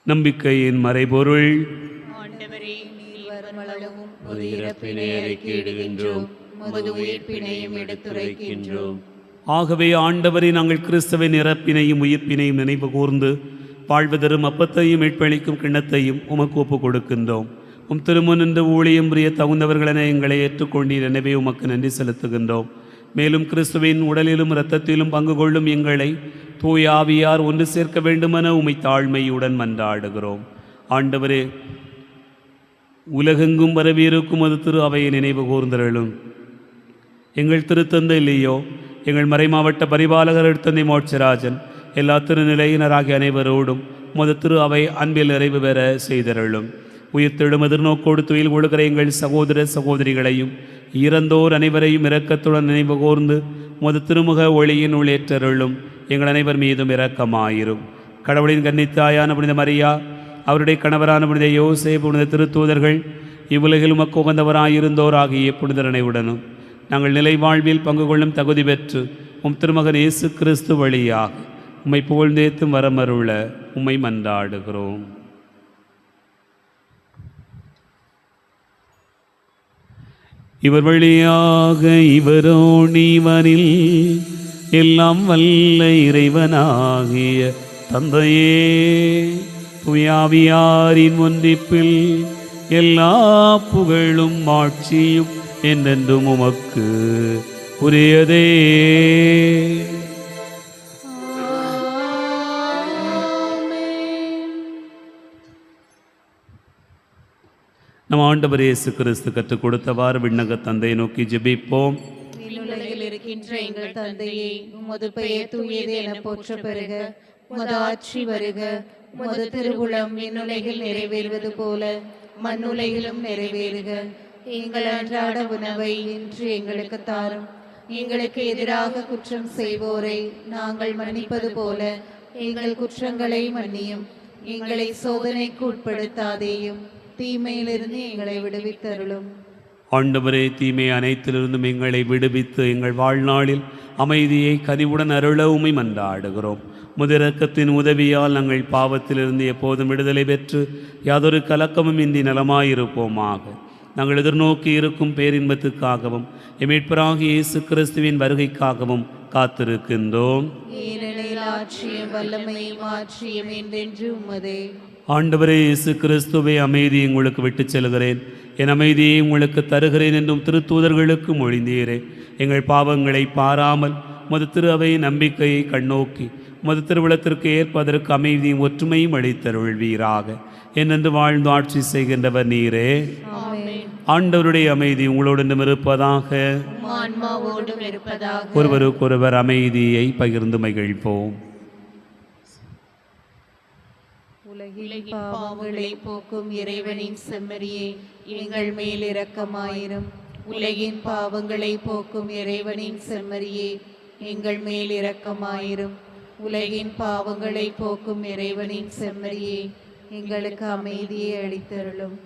நம்பிக்கையின் மறைபொருள்: ஆண்டவரே, நீர் வருமளவும் உமது இறப்பினை அறிக்கையிடுகின்றோம், உமது உயிர்ப்பினையும் எடுத்துரைக்கின்றோம். ஆகவே ஆண்டவரை, நாங்கள் கிறிஸ்துவின் இறப்பினையும் உயிர்ப்பினையும் நினைவு கூர்ந்து வாழ்வதரும் அப்பத்தையும் மீட்பளிக்கும் கிண்ணத்தையும் உமக்கு ஒப்புக் கொடுக்கின்றோம். உம் திருமுனின்று ஊழியம் புரிய தகுந்தவர்களென எங்களை ஏற்றுக்கொண்டீர். எனவே உமக்கு நன்றி செலுத்துகின்றோம். மேலும் கிறிஸ்துவின் உடலிலும் இரத்தத்திலும் பங்கு கொள்ளும் எங்களை தூய ஆவியார் ஒன்று சேர்க்க வேண்டுமென உம்மை தாழ்மையுடன் மன்றாடுகிறோம். ஆண்டவரே, உலகெங்கும் வரவிருக்கும் அது திரு அவையை நினைவு கூர்ந்தருளும். எங்கள் திருத்தந்தை இல்லையோ, எங்கள் மறைமாவட்ட பரிபாலகர் எடுத்தந்தை மோட்சராஜன், எல்லா திருநிலையினராகிய அனைவரோடும் உமது திரு அவை அன்பில் நிறைவு பெற செய்தருளும். உயிர்த்தெழும் எதிர்நோக்கோடு துயில் கொள்கிற எங்கள் சகோதர சகோதரிகளையும் இறந்தோர் அனைவரையும் இரக்கத்துடன் நினைவு கூர்ந்து உமது திருமுக ஒளியின் உள்ளேற்றருளும். எங்கள் அனைவர் மீதும் இரக்கமாயிரும். கடவுளின் கன்னித்தாயான புனித மரியா, அவருடைய கணவரான புனித யோசேப்பு, புனித திருத்தூதர்கள், இவ்வுலகில் உமக்கு உகந்தவராயிருந்தோர் ஆகிய புனிதர் அனைவருடனும் நாங்கள் நிலை வாழ்வில் பங்கு கொள்ளும் தகுதி பெற்று உம் திருமகன் இயேசு கிறிஸ்து வழியாக உம்மை புகழ்ந்தேத்தும் வரமருள உம்மை மன்றாடுகிறோம். இவர் வழியாக இவரோனிவனில் எல்லாம் வல்ல இறைவனாகிய தந்தையே, துயாவியாரின் ஒன்றிப்பில் எல்லா புகழும் ஆட்சியும் என்றென்றும் உமக்கு உரியதே. நம் ஆண்டவர் இயேசு கிறிஸ்து கற்றுக் கொடுத்தவாறு விண்ணக தந்தையை நோக்கி ஜெபிப்போம். விண்ணுலகில் இருக்கின்ற எங்கள் தந்தையே, உமது பெயர் தூயது என போற்ற பெறுக. உமது ஆட்சி வருக. உமது திருவுளம் விண்ணுலகில் நிறைவேறுவது போல மண்ணுலகிலும் நிறைவேறுக. எங்கள் அன்றாட உணவை இன்று எங்களுக்கு தாரும். எங்களுக்கு எதிராக குற்றம் செய்வோரை நாங்கள் மன்னிப்பது போல எங்கள் குற்றங்களை மன்னியும். எங்களை சோதனைக்கு உட்படுத்தாதேயும், தீமையிலிருந்து எங்களை விடுவித்தருளும். ஆண்டவரே, தீமை அனைத்திலிருந்தும் எங்களை விடுவித்து எங்கள் வாழ்நாளில் அமைதியை கனிவுடன் அருள உம்மை மன்றாடுகிறோம். முதிரக்கத்தின் உதவியால் நாங்கள் பாவத்திலிருந்து எப்போதும் விடுதலை பெற்று யாதொரு கலக்கமும் இன்றி நலமாயிருப்போமாக. நாங்கள் எதிர்நோக்கி இருக்கும் பேரின்பத்துக்காகவும் மீட்பராகிய இயேசு கிறிஸ்துவின் வருகைக்காகவும் காத்திருக்கின்றோம். ஏனெனில் ஆட்சியும் வல்லமையும் ஆட்சியும் என்றென்று உமதே. ஆண்டவரே இயேசு கிறிஸ்துவை, அமைதி உங்களுக்கு விட்டுச் செல்கிறேன், என் அமைதியை உங்களுக்கு தருகிறேன் என்றும் திருத்தூதர்களுக்கு மொழிந்தீரே. எங்கள் பாவங்களை பாராமல் உமது திரு அவை நம்பிக்கையை கண்ணோக்கி உமது திருவிழத்திற்கு ஏற்பதற்கு அமைதியும் ஒற்றுமையும் அளித்தருள்வீராக. என்னென்று வாழ்ந்து ஆட்சி செய்கின்றவர் நீரே. ஆண்டவருடைய அமைதி உங்களோடு இருப்பதாக. ஆன்மாவோடும் இருப்பதாக. ஒருவருக்கொருவர் அமைதியை பகிர்ந்து மகிழ்ப்போம். உலகின் பாவங்களை போக்கும் இறைவனின் செம்மறியே, எங்கள் மேல் இரக்கமாயிரும். உலகின் பாவங்களை போக்கும் இறைவனின் செம்மறியே, எங்கள் மேல் இரக்கமாயிரும். உலகின் பாவங்களை போக்கும் இறைவனின் செம்மறியே, எங்களுக்கு அமைதியை அளித்தருளும்.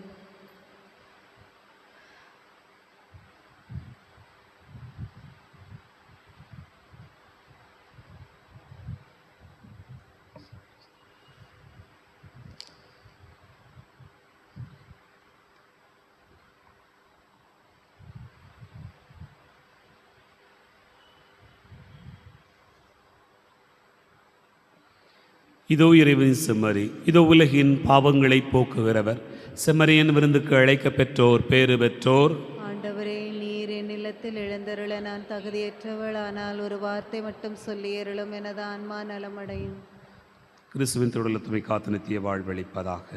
இதோ இறைவனின் செம்மறி, இதோ உலகின் பாவங்களை போக்குகிறவர். செம்மறியின் விருந்துக்கு அழைக்க பெற்றோர் பேறு பெற்றோர். ஆண்டவரே, நீர் என் இல்லத்தில் எழுந்தருள நான் தகுதியற்றவள், ஆனால் ஒரு வார்த்தை மட்டும் சொல்லி அருளும், எனது ஆன்மா நலமடையும். கிறிஸ்துவின் திருவுளத்துமை காத்து நித்திய வாழ்வளிப்பதாக.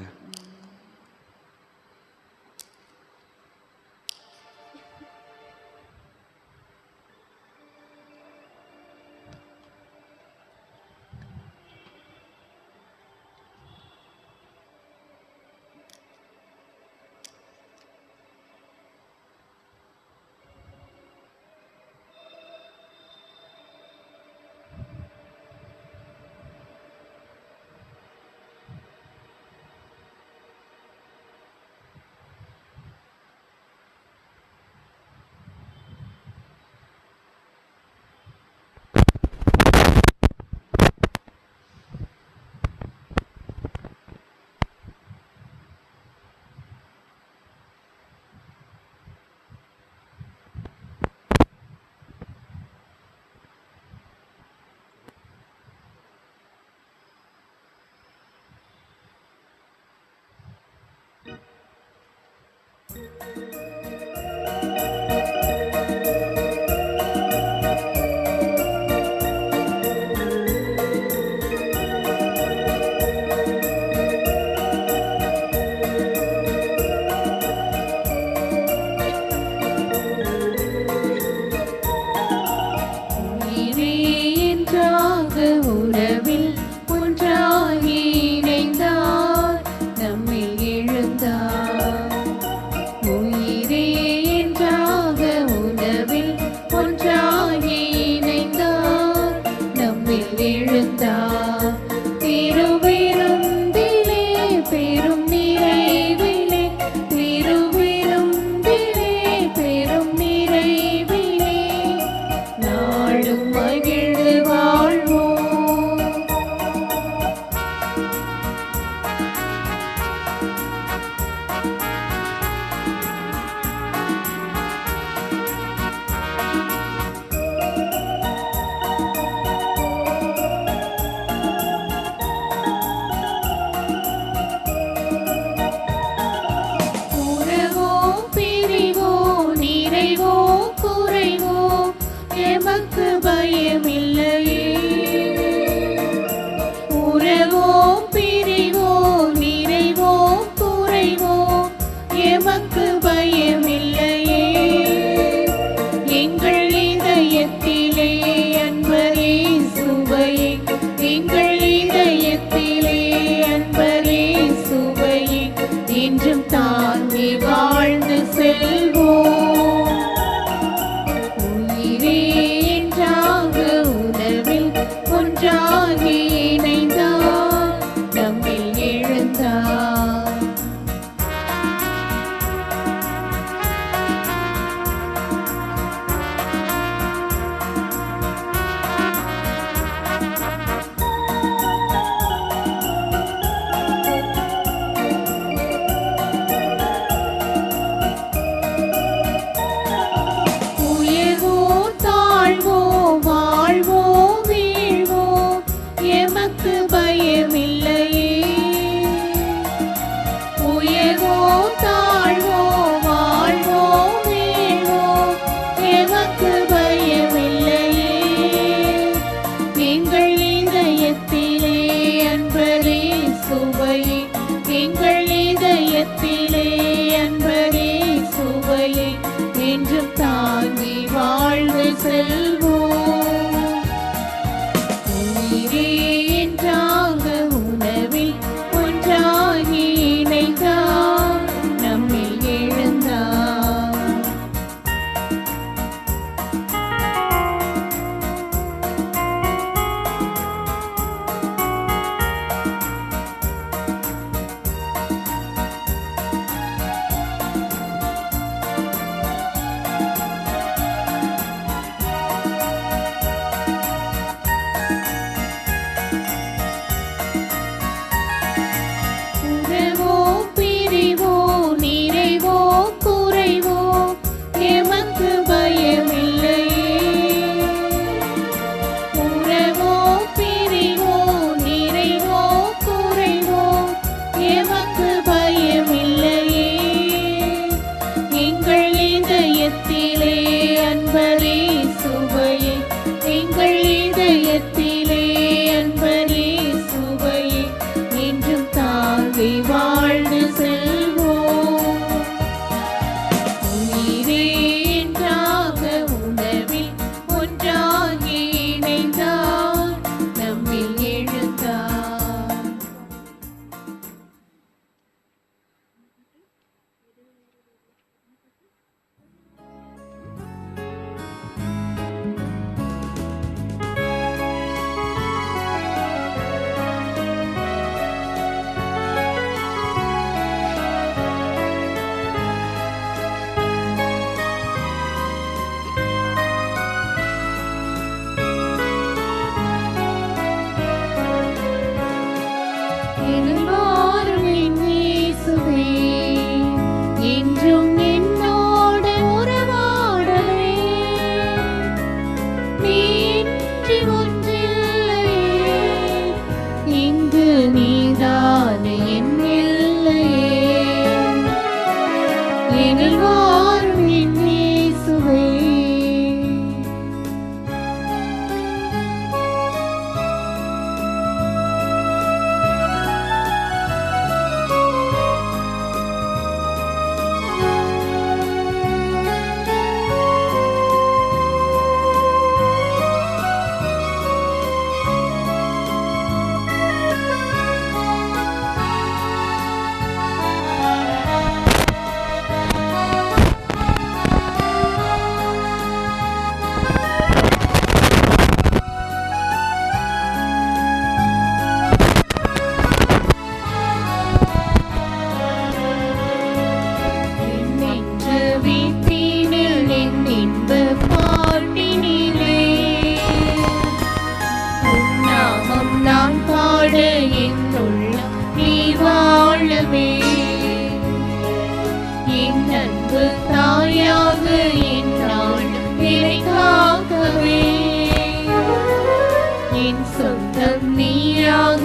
என் சொந்தம் நீயாக,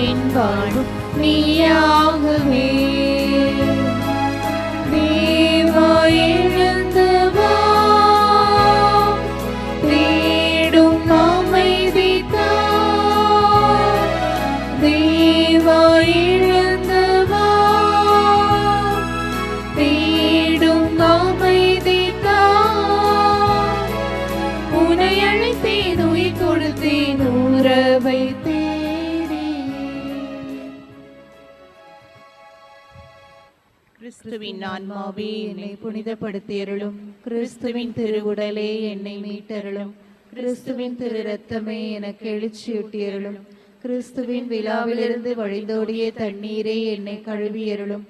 என் வாழும் நீயாகவே. தேவா எழுந்தவா, தேடும் அமைதி தா. தேவா எழுந்தவா, தேடும் அமைதி தா. உன்னை அழைத்தேன், உயிர் கொடுத்தேன், உறவை தேடி. கிறிஸ்துவின் ஆன்மாவே என்னை புனிதப்படுத்தியருளும். கிறிஸ்துவின் திருவுடலே என்னை மீட்டருளும். கிறிஸ்துவின் திரு ரத்தமே எனக்கு எழுச்சியூட்டியருளும். கிறிஸ்துவின் விழாவிலிருந்து வழிந்தோடிய தண்ணீரே என்னை கழுவியருளும்.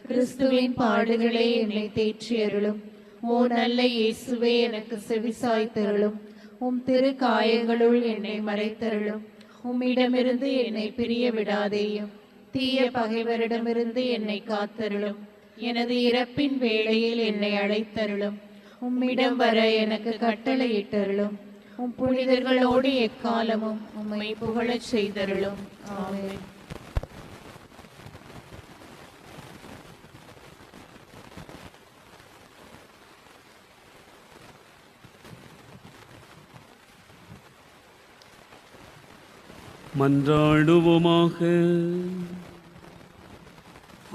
கிறிஸ்துவின் பாடுகளே என்னை தேற்றியருளும். ஓ நல்ல இயேசுவே, எனக்கு செவிசாய்த்தருளும். உம் திரு காயங்களுள் என்னை மறைத்தருளும். உம்மிடமிருந்து என்னை பிரிய விடாதேயும். தீய பகைவரிடமிருந்து என்னை காத்தருளும். எனது இறப்பின் வேளையில் என்னை அழைத்தருளும். உம்மிடம் வர எனக்கு கட்டளையிட்டருளும். உம் புனிதர்களோடு எக்காலமும் உம்மை புகழச் செய்தருளும். ஆமென். மன்றாடுவோமாக.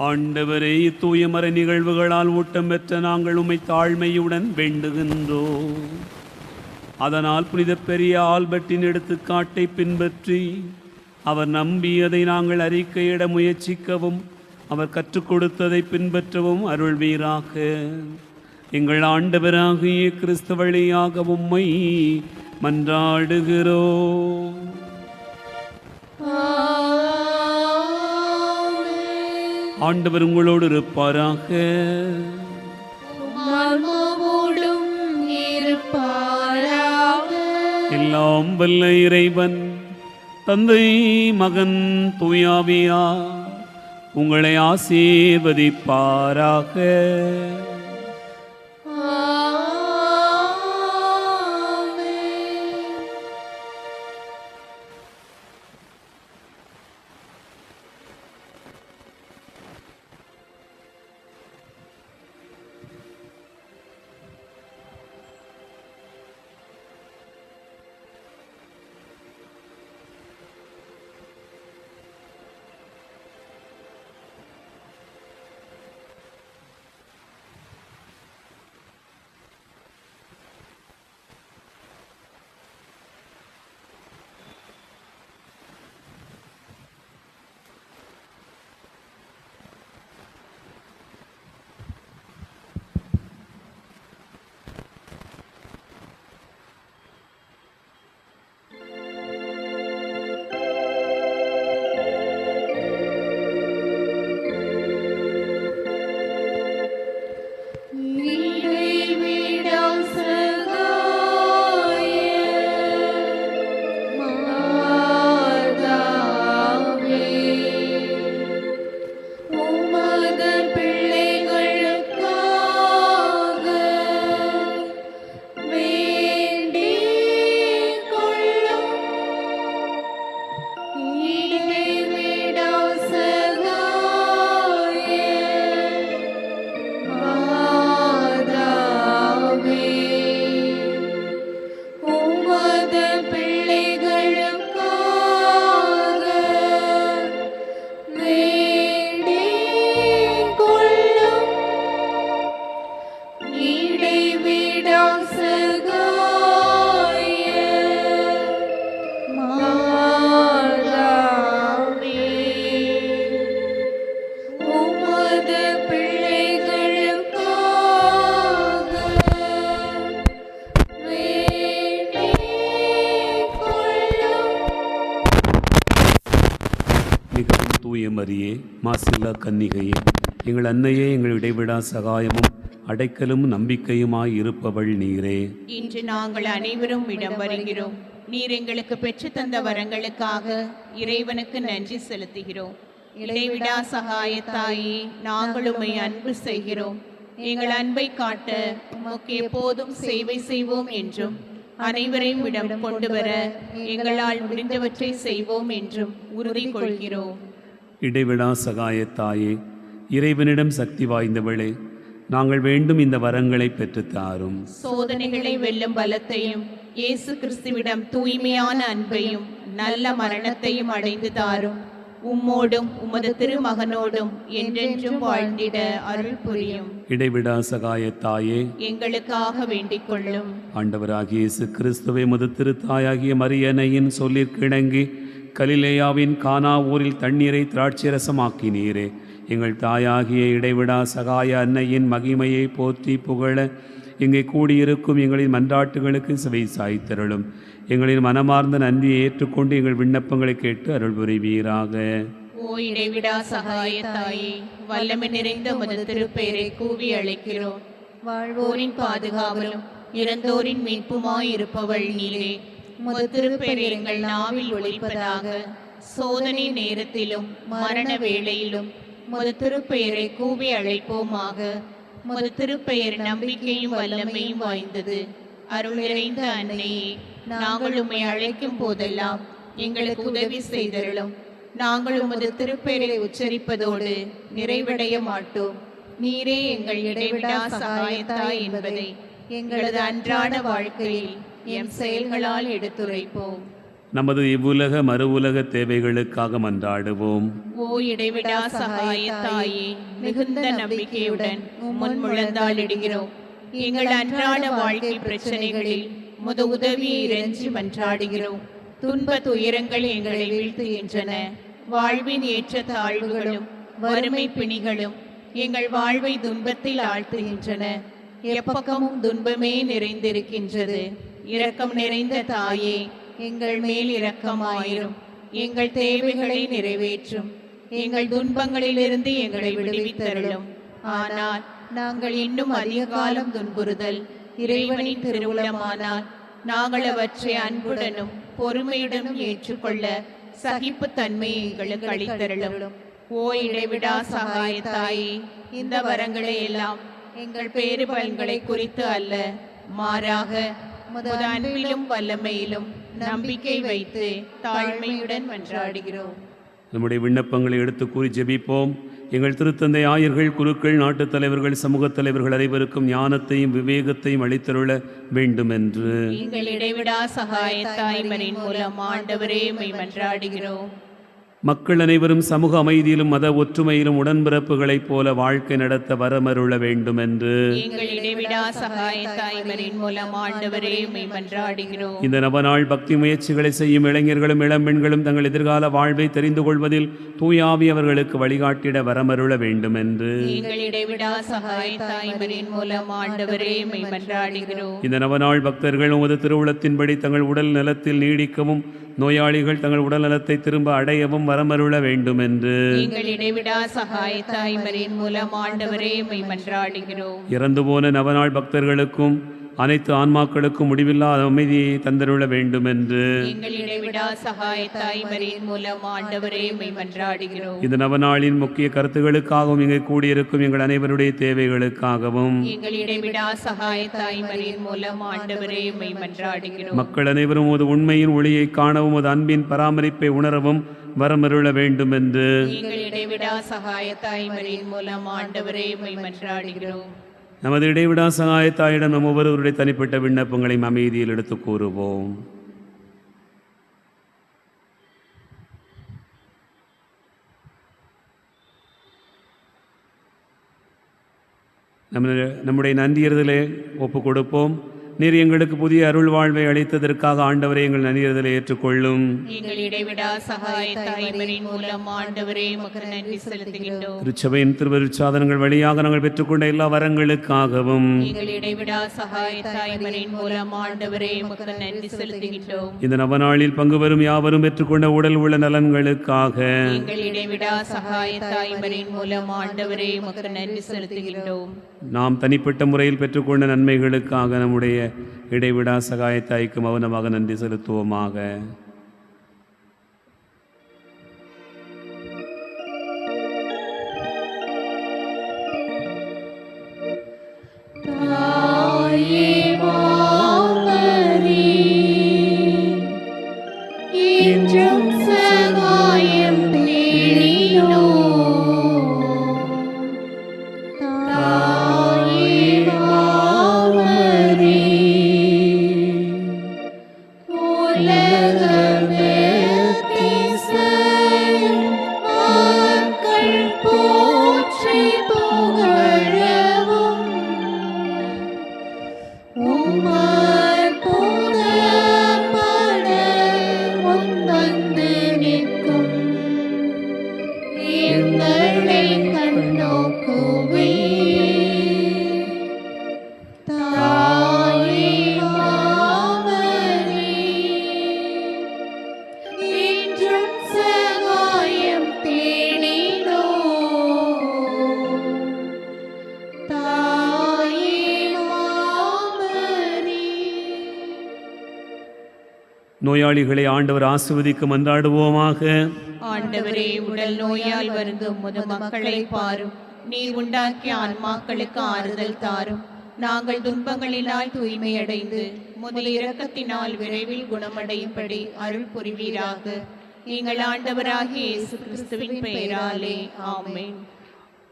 ஆண்டவரே, தூய மறை நிகழ்வுகளால் ஊட்டம் பெற்ற நாங்கள் உம்மை தாழ்மையுடன் வேண்டுகின்றோம். அதனால் புனித பெரிய ஆல்பர்ட்டின் எடுத்துக்காட்டை பின்பற்றி அவர் நம்பியதை நாங்கள் அறிக்கையிட முயற்சிக்கவும் அவர் கற்றுக் கொடுத்ததை பின்பற்றவும் அருள்வீராக. எங்கள் ஆண்டவராகிய கிறிஸ்து வழியாக உம்மை மன்றாடுகிறோம். ஆண்டவர் உங்களோடு இருப்பாராக. ஆன்மாவோடும் இருப்பாராக. எல்லாம் வல்ல இறைவன் தந்தை, மகன், தூயாவியா உங்களை ஆசீர்வதிப்பாராக. மரியே, மாசில்லா கன்னிகையே, எங்கள் அன்னையே, எங்கள் இடைவிடா சகாயமும் அடைக்கலும் நம்பிக்கையுமாய் இருப்பவள் நீரே. இன்று நாங்கள் அனைவரும் இடம் வருகிறோம். நீர் எங்களுக்கு பெற்று தந்த வரங்களுக்காக இறைவனுக்கு நன்றி செலுத்துகிறோம். இடைவிடா சகாயத்தாயே, நாங்கள் உம்மை அன்பு செய்கிறோம். எங்கள் அன்பை காட்ட உமக்கு எப்போதும் சேவை செய்வோம் என்றும் அனைவரையும் இடம் கொண்டு வர எங்களால் முடிந்தவற்றை செய்வோம் என்றும் உறுதி கொள்கிறோம். இடைவிடா சகாயத்தாயே, இறைவனிடம் சக்தி வாய்ந்தவளே, நாங்கள் வேண்டும் இந்த வரங்களை பெற்றுத்தாரும். சோதனைகளை வெல்லும் பலத்தையும் இயேசு கிறிஸ்துவிடம் தூய்மையான அன்பையும் நல்ல மரணத்தையும் அடைந்து தாரும். உம்மோடும் உமது திருமகனோடும் என்றென்றும் வாழ்ந்திட அருள் புரியும். இடைவிடா சகாயத்தாயே, எங்களுக்காக வேண்டிக் கொள்ளும். ஆண்டவராகிய இயேசு கிறிஸ்துவை முது திருத்தாயாகிய மரியன்னையின் சொல்லிற்கிணங்கி கலிலேயாவின் கானா ஊரில் தண்ணீரை திராட்சரசமாக்கினீரே. எங்கள் தாயாகிய இடைவிடா சகாய அன்னையின் மகிமையை போற்றி புகழ இங்கே கூடியிருக்கும் எங்களின் மன்றாட்டுகளுக்கு செவி சாய்த்தருளும். எங்களின் மனமார்ந்த நன்றியை ஏற்றுக்கொண்டு எங்கள் விண்ணப்பங்களை கேட்டு அருள் புரிவீராக. ஓ இடைவிடா சகாய தாயே, வல்லமை நிறைந்த உமது திருப்பெயரை கூவி அழைக்கிறோம். வாழ்வோரின் பாதுகாவலும் இறந்தோரின் மீட்புமாயிருப்பவள் நீரே. உமது திருப்பெயர் எங்கள் நாவில் ஒலிப்பதாக. சோதனை நேரத்திலும் மரண வேளையிலும் உமது திருப்பெயரை கூவி அழைப்போமாக. உமது திருப்பெயர் நம்பிக்கையும் வல்லமையும் வாய்ந்தது. அருள் நிறைந்த அன்னையே, நாங்கள் உம்மை அழைக்கும் போதெல்லாம் எங்களுக்கு உதவி செய்தருளும். நாங்கள் உமது திருப்பெயரை உச்சரிப்பதோடு நிறைவடைய மாட்டோம். நீரே எங்கள் இடைவிடா சகாயத்தாய் என்பதை எங்களது அன்றாட வாழ்க்கையில் எம் செயல்களால் எடுத்துரைப்போம். நமது இவ்வுலக மறு உலக தேவைகளுக்காக மன்றாடுவோம். ஓ இடைவிடா சகாயத்தாயே, மிகுந்த நம்பிக்கையுடன் முன் முழந்தாளிடுகிறோம். எங்கள் அன்றாட வாழ்க்கை பிரச்சனைகளில் முத உதவியை இறைஞ்சி மன்றாடுகிறோம். துன்ப துயரங்கள் எங்களை வீழ்த்துகின்றன. வாழ்வின் ஏற்ற தாழ்வுகளும் வறுமை பிணிகளும் எங்கள் வாழ்வை துன்பத்தில் ஆழ்த்துகின்றன. எப்பக்கமும் துன்பமே நிறைந்திருக்கின்றது. இரக்கம் நிறைந்த தாயே, எங்கள் மேல் இரக்கமாயிரும். எங்கள் தேவைகளை நிறைவேற்றும். எங்கள் துன்பங்களிலிருந்து எங்களை விடுவித்தருளும். ஆனால் நாங்கள் இன்னும் அதிக காலம் துன்புறுதல் இறைவனின் திருவுளமானால் நாங்கள் அவற்றை அன்புடனும் பொறுமையுடனும் ஏற்றுக்கொள்ள சகிப்பு தன்மையை எங்களுக்கு அளித்தருளும். ஓ இடைவிடா சகாயத்தாயே, இந்த வரங்களை எல்லாம் எங்கள் பேறு பலன்களை குறித்து அல்ல, மாறாக உமது அன்பிலும் வல்லமையிலும் நம்பிக்கை வைத்து தாழ்மையுடன் மன்றாடுகிறோம். நம்முடைய விண்ணப்பங்களை எடுத்து கூறி ஜெபிப்போம். எங்கள் திருத்தந்தை ஆயர்கள், குருக்கள், நாட்டுத் தலைவர்கள், சமூகத் தலைவர்கள் அனைவருக்கும் ஞானத்தையும் விவேகத்தையும் அளித்தருள வேண்டுமென்று எங்கள் இடைவிடா சகாயத்தாய்மரின் மூலம் ஆண்டவரே உம்மை மன்றாடுகிறோம். மக்கள் அனைவரும் சமூக அமைதியிலும் மத ஒற்றுமையிலும் உடன்பிறப்புகளைப் போல வாழ்க்கை நடத்த வரமருள வேண்டுமென்று எங்கள் இடைவிடா சகாயத்தாய்மரின் மூலம் ஆண்டவரே உம்மை மன்றாடுகிறோம். இந்த நவநாள் பக்தி முயற்சிகளை செய்யும் இளைஞர்களும் இளம்பெண்களும் தங்கள் எதிர்கால வாழ்வை தெரிந்து கொள்வதில் தூயாவி அவர்களுக்கு வழிகாட்டிட வரமருள வேண்டுமென்று எங்கள் இடைவிடா சகாயத்தாய்மரின் மூலம் ஆண்டவரே உம்மை மன்றாடுகிறோம். இந்த நவநாள் பக்தர்கள் உமது திருவுளத்தின்படி தங்கள் உடல் நலத்தில் நீடிக்கவும் நோயாளிகள் தங்கள் உடல் நலத்தை திரும்ப அடையவும் வரமருள வேண்டுமென்று எங்கள் இடைவிடா சகாயத்தாய்மரின் மூலம் ஆண்டவரே உம்மை மன்றாடுகிறோம். இறந்து போன நவநாள் பக்தர்களுக்கும் அனைத்து ஆன்மாக்களுக்கும் முடிவில்லாத அமைதியை தந்தருள வேண்டுமென்று எங்கள் இடைவிடா சகாயத்தாய்மரின் மூலம் ஆண்டவரே உம்மை மன்றாடுகிறோம். இந்த நவநாளின் முக்கிய கருத்துகளுக்காகவும் இங்கே கூடியிருக்கும் எங்கள் அனைவருடைய தேவைகளுக்காகவும் எங்கள் இடைவிடா சகாயத்தாய்மரின் மூலம் ஆண்டவரே உம்மை மன்றாடுகிறோம். மக்கள் அனைவரும் உமது உண்மையின் ஒளியை காணவும் உமது அன்பின் பராமரிப்பை உணரவும் வரமருள வேண்டுமென்று எங்கள் இடைவிடா சகாயத்தாய்மரின் மூலம் ஆண்டவரே உம்மை மன்றாடுகிறோம். நமது இடைவிடா சகாயத்தாயிடம் நம் ஒவ்வொருவருடைய தனிப்பட்ட விண்ணப்பங்களையும் அமைதியில் எடுத்து கூறுவோம். நம்முடைய நன்றியறிதலை ஒப்பு கொடுப்போம். நீர் எங்களுக்கு புதிய அருள் வாழ்வை அளித்ததற்காக ஆண்டவரை எங்கள் நன்றியறிதலை ஏற்றுக்கொள்ளும். எங்கள் இடைவிடா சகாயத்தாய்மரின் மூலம் ஆண்டவரே உமக்கு நன்றி செலுத்துகின்றோம். திருச்சபையின் திருவருட்சாதனங்கள் வழியாக நாங்கள் பெற்றுக்கொண்ட எல்லா வரங்களுக்காகவும் எங்கள் இடைவிடா சகாயத்தாய்மரின் மூலம் ஆண்டவரே உமக்கு நன்றி செலுத்துகின்றோம். இந்த நவநாளில் பங்கு பெறும் யாவரும் பெற்றுக்கொண்ட உடல் உள்ள நலன்களுக்காக எங்கள் இடைவிடா சகாயத்தாய்மரின் மூலம் ஆண்டவரே உமக்கு நன்றி செலுத்துகின்றோம். நாம் தனிப்பட்ட முறையில் பெற்றுக்கொண்ட நன்மைகளுக்காக நம்முடைய இடைவிடா சகாயத்தாய்க்கு மௌனமாக நன்றி செலுத்துவோமாக. தாயே மாமரியே என்றும் சகாயம் தேடினோம். தாயே மாமரி, உலகமெத்திசையும் மக்கள் போற்றி புகழவும் உம்மால் புகழப்பட முன்வந்து நிற்கும் எங்களை கண்ணோக்குவே. தாயே மாமரி, என்றும் சகாயம் தேடினோம். தாயே மாமரி. நோயாளிகளை ஆண்டவர் ஆசீர்வதிக்க மன்றாடுவோமாக. ஆண்டவரே, உடல் நோயால் வருந்தும் முது மக்களை பாரும். நீர் உண்டாக்கிய ஆன்மாக்களுக்கு ஆறுதல் தாரும். நாங்கள் துன்பங்களினால் தூய்மையடைந்து முதல் இரக்கத்தினால் விரைவில் குணமடையும்படி அருள் புரிவீராக. எங்கள் ஆண்டவராகிய இயேசு கிறிஸ்துவின் பெயராலே ஆமென்.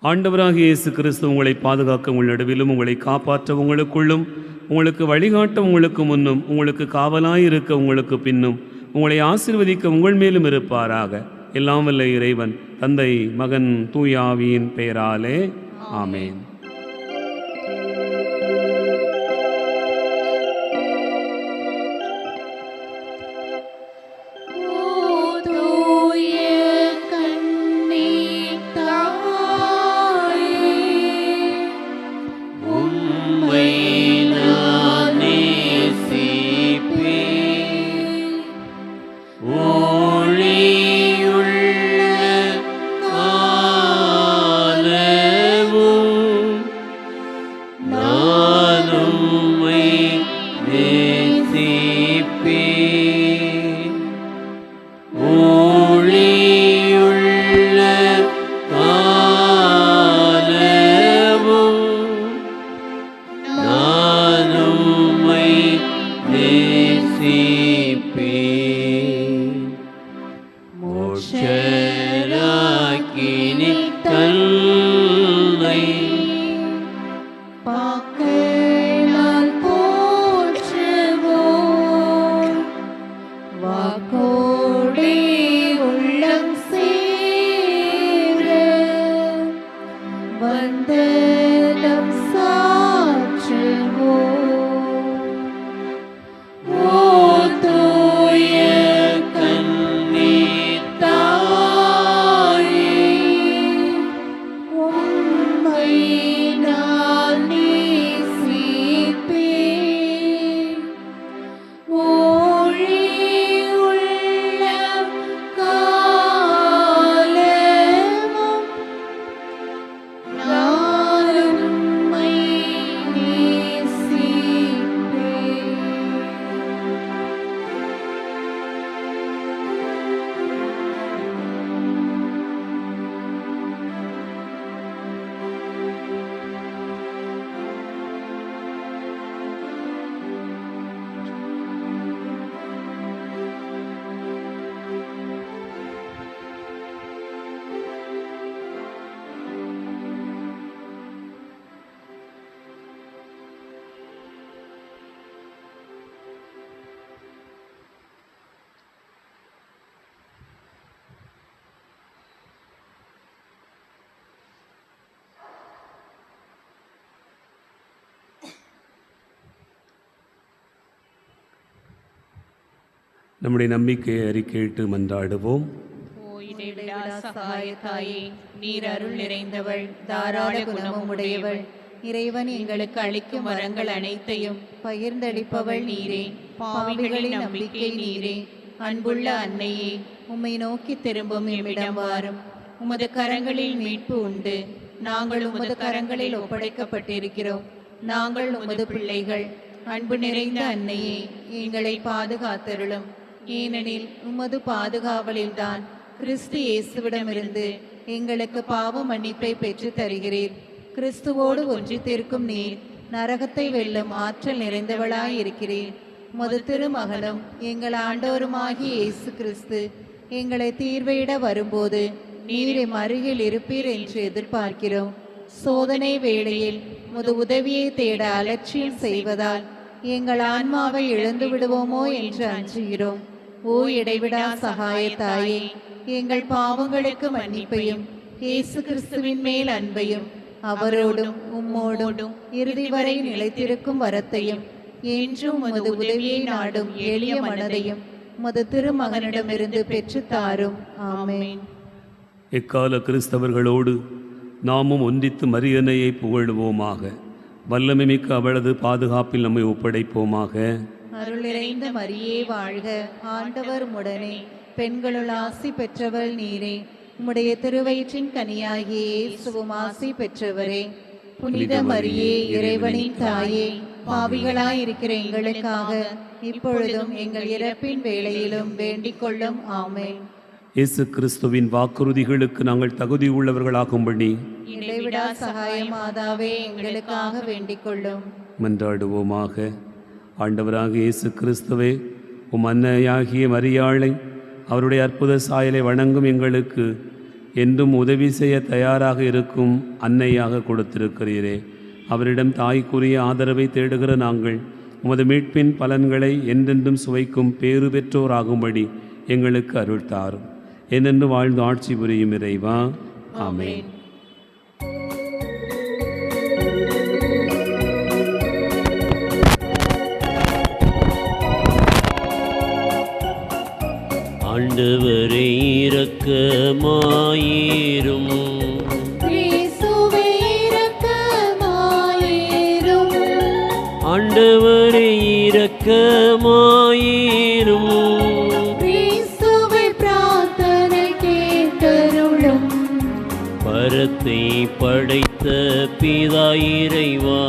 ஆண்டவராகிய இயேசு கிறிஸ்து உங்களை பாதுகாக்க உங்கள் நடுவிலும், உங்களை காப்பாற்ற உங்களுக்குள்ளும், உங்களுக்கு வழிகாட்ட உங்களுக்கு முன்னும், உங்களுக்கு காவலாயிருக்க உங்களுக்கு பின்னும், உங்களை ஆசீர்வதிக்க உங்கள் மேலும் இருப்பாராக. எல்லாம் வல்ல இறைவன் தந்தை, மகன், தூய ஆவியின் பெயராலே ஆமென். ஓ தூய கன்னி தாயே, உம்மை நான் நேசிப்பேன். ஒளியுள்ள காலமும் நான் உம்மை நேசிப்பேன். ஒளியுள்ள காலமும் நான் உம்மை நேசிப்பேன். மோட்சராக்கினி தன்னை பாக்களால் போற்றுவோம். வாக்கோடே உள்ளம் சேர வந்தனம் சாற்றுவோம். ஓ தூய கன்னி தாயே, உம்மை நான் நேசிப்பேன். ஒளியுள்ள காலமும் நான் உம்மை நேசிப்பேன். நம்முடைய நம்பிக்கையை அறிக்கையிட்டு மன்றாடுவோம். ஓ இடைவிடா சகாய தாயே, நீர் அருள் நிறைந்தவள், தாராள குணமும் உடையவள். இறைவன் எங்களுக்கு அளிக்கும் வரங்கள் அனைத்தையும் பகிர்ந்தளிப்பவள் நீரே. பாவிகளின் நம்பிக்கை நீரே. அன்புள்ள அன்னையே, உம்மை நோக்கி திரும்பும் எம்மிடம் வாரும். உமது கரங்களில் மீட்பு உண்டு. நாங்கள் உமது கரங்களில் ஒப்படைக்கப்பட்டிருக்கிறோம். நாங்கள் உமது பிள்ளைகள். அன்பு நிறைந்த அன்னையே, எங்களை பாதுகாத்தருளும். ஏனெனில் உமது பாதுகாவலில்தான் கிறிஸ்து இயேசுவிடமிருந்து எங்களுக்கு பாவ மன்னிப்பை பெற்று தருகிறீர். கிறிஸ்துவோடு ஒன்றித்திருக்கும் நீர் நரகத்தை வெல்லும் ஆற்றல் நிறைந்தவளாயிருக்கிறீர். உமது திருமகனும் எங்கள் ஆண்டோருமாகிய இயேசு கிறிஸ்து எங்களை தீர்வையிட வரும்போது நீர் எம் அருகில் இருப்பீர் என்று எதிர்பார்க்கிறோம். சோதனை வேளையில் உமது உதவியை தேட அலட்சியம் செய்வதால் எங்கள் ஆன்மாவை இழந்து விடுவோமோ என்று அஞ்சுகிறோம். ஓ இடைவிடா சகாய தாயே, எங்கள் பாவங்களுக்கு மன்னிப்பையும் இயேசு கிறிஸ்துவின் மேல் அன்பையும் அவரோடும் உம்மோடும் இறுதி வரை நிலைத்திருக்கும் வரத்தையும் என்றும் உமது உதவியை நாடும் எளிய மனதையும் உமது திருமகனிடமிருந்து பெற்றுத்தாரும். ஆமென். எக்கால கிறிஸ்தவர்களோடு நாமும் ஒன்றித்து மரியன்னையை புகழுவோமாக. வல்லமை மிக்க அவளது பாதுகாப்பில் நம்மை ஒப்படைப்போமாக. அருள் நிறைந்த மரியே வாழ்க, ஆண்டவர் உம்முடனே, பெண்களுள் ஆசி பெற்றவள் நீரே, உம்முடைய திருவயிற்றின் கனியாகிய இயேசுவும் ஆசி பெற்றவரே. புனித மரியே, இறைவனின் தாயே, பாவிகளாயிருக்கிற எங்களுக்காக இப்பொழுதும் எங்கள் இறப்பின் வேளையிலும் வேண்டிக் கொள்ளும். ஆமென். இயேசு கிறிஸ்துவின் வாக்குறுதிகளுக்கு நாங்கள் தகுதி உள்ளவர்களாகும்படி இடைவிடா சகாய மாதாவே, எங்களுக்காக வேண்டிக் கொள்ளும். மன்றாடுவோமாக. ஆண்டவராக இயேசு கிறிஸ்துவே, உம் அன்னையாகிய மரியாளை அவருடைய அற்புத சாயலை வணங்கும் எங்களுக்கு என்றும் உதவி செய்ய தயாராக இருக்கும் அன்னையாக கொடுத்திருக்கிறீரே. அவரிடம் தாய்க்குரிய ஆதரவை தேடுகிற நாங்கள் உமது மீட்பின் பலன்களை என்றென்றும் சுவைக்கும் பேறு பெற்றோராகும்படி எங்களுக்கு அருள் தாரும். என்னென்று வாழ்ந்து ஆட்சி புரியும் இறைவா. ஆமென். ஆண்டவரே இரக்கமாயிரும். இயேசுவே இரக்கமாயிரும். ஆண்டவரே இரக்கமாயிரும். இயேசுவே பிரார்த்தனை கேட்டருளும். பரத்தை படைத்த பிதா இறைவா,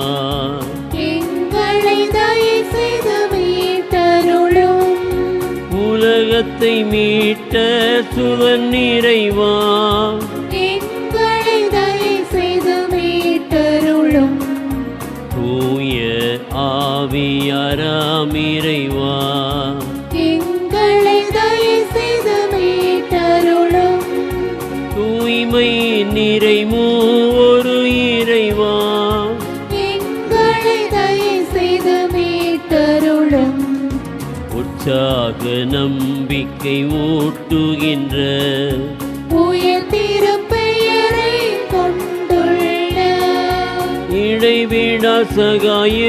எங்களை தயை செய்து மீட்டருளும். உலகத்தை மீட்ட சுதன் இறைவா, எங்களை தயை செய்து மீட்டருளும். தூய ஆவியாராம் இறைவா, எங்களை தயை செய்து மீட்டருளும். தூய்மை நிறைமூ ஒரு இறைவா, எங்களை தயை செய்து மீட்டருளும். உற்சாக நம்பிக்கை ஊட்டுகின்ற உயர் திருப்பெயரை கொண்டுள்ள இடைவிடா சகாய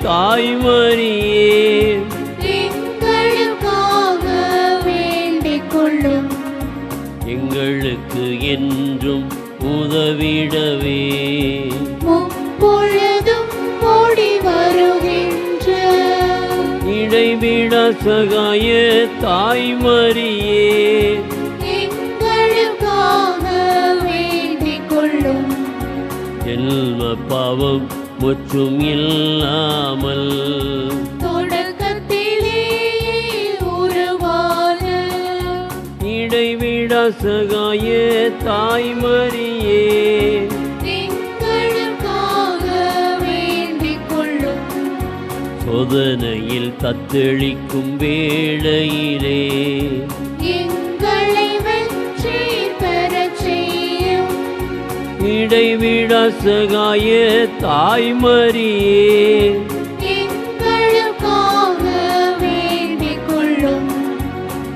தாய்மரியே, எங்களுக்காக வேண்டிக் கொள்ளும். எங்களுக்கு என்றும் உதவிடவே முப்பொழுதும் ஓடி வருகின்ற இடைவிடா சகாய தாய்மரியே, எங்களுக்காக வேண்டிக் கொள்ளும். ஜென்ம பாவம் முற்றும் இல்லாமல் தொடக்கத்திலே உருவான இடைவிடா சகாய தாய்மரியே, எங்களுக்காக வேண்டிக் கொள்ளும். சோதனையில் தத்தளிக்கும் வேளையிலே எங்களை வெற்றி பெறச் செய்யும். இடைவிடா சகாய தாய்மரியே, எங்களுக்காக வேண்டிக் கொள்ளும்.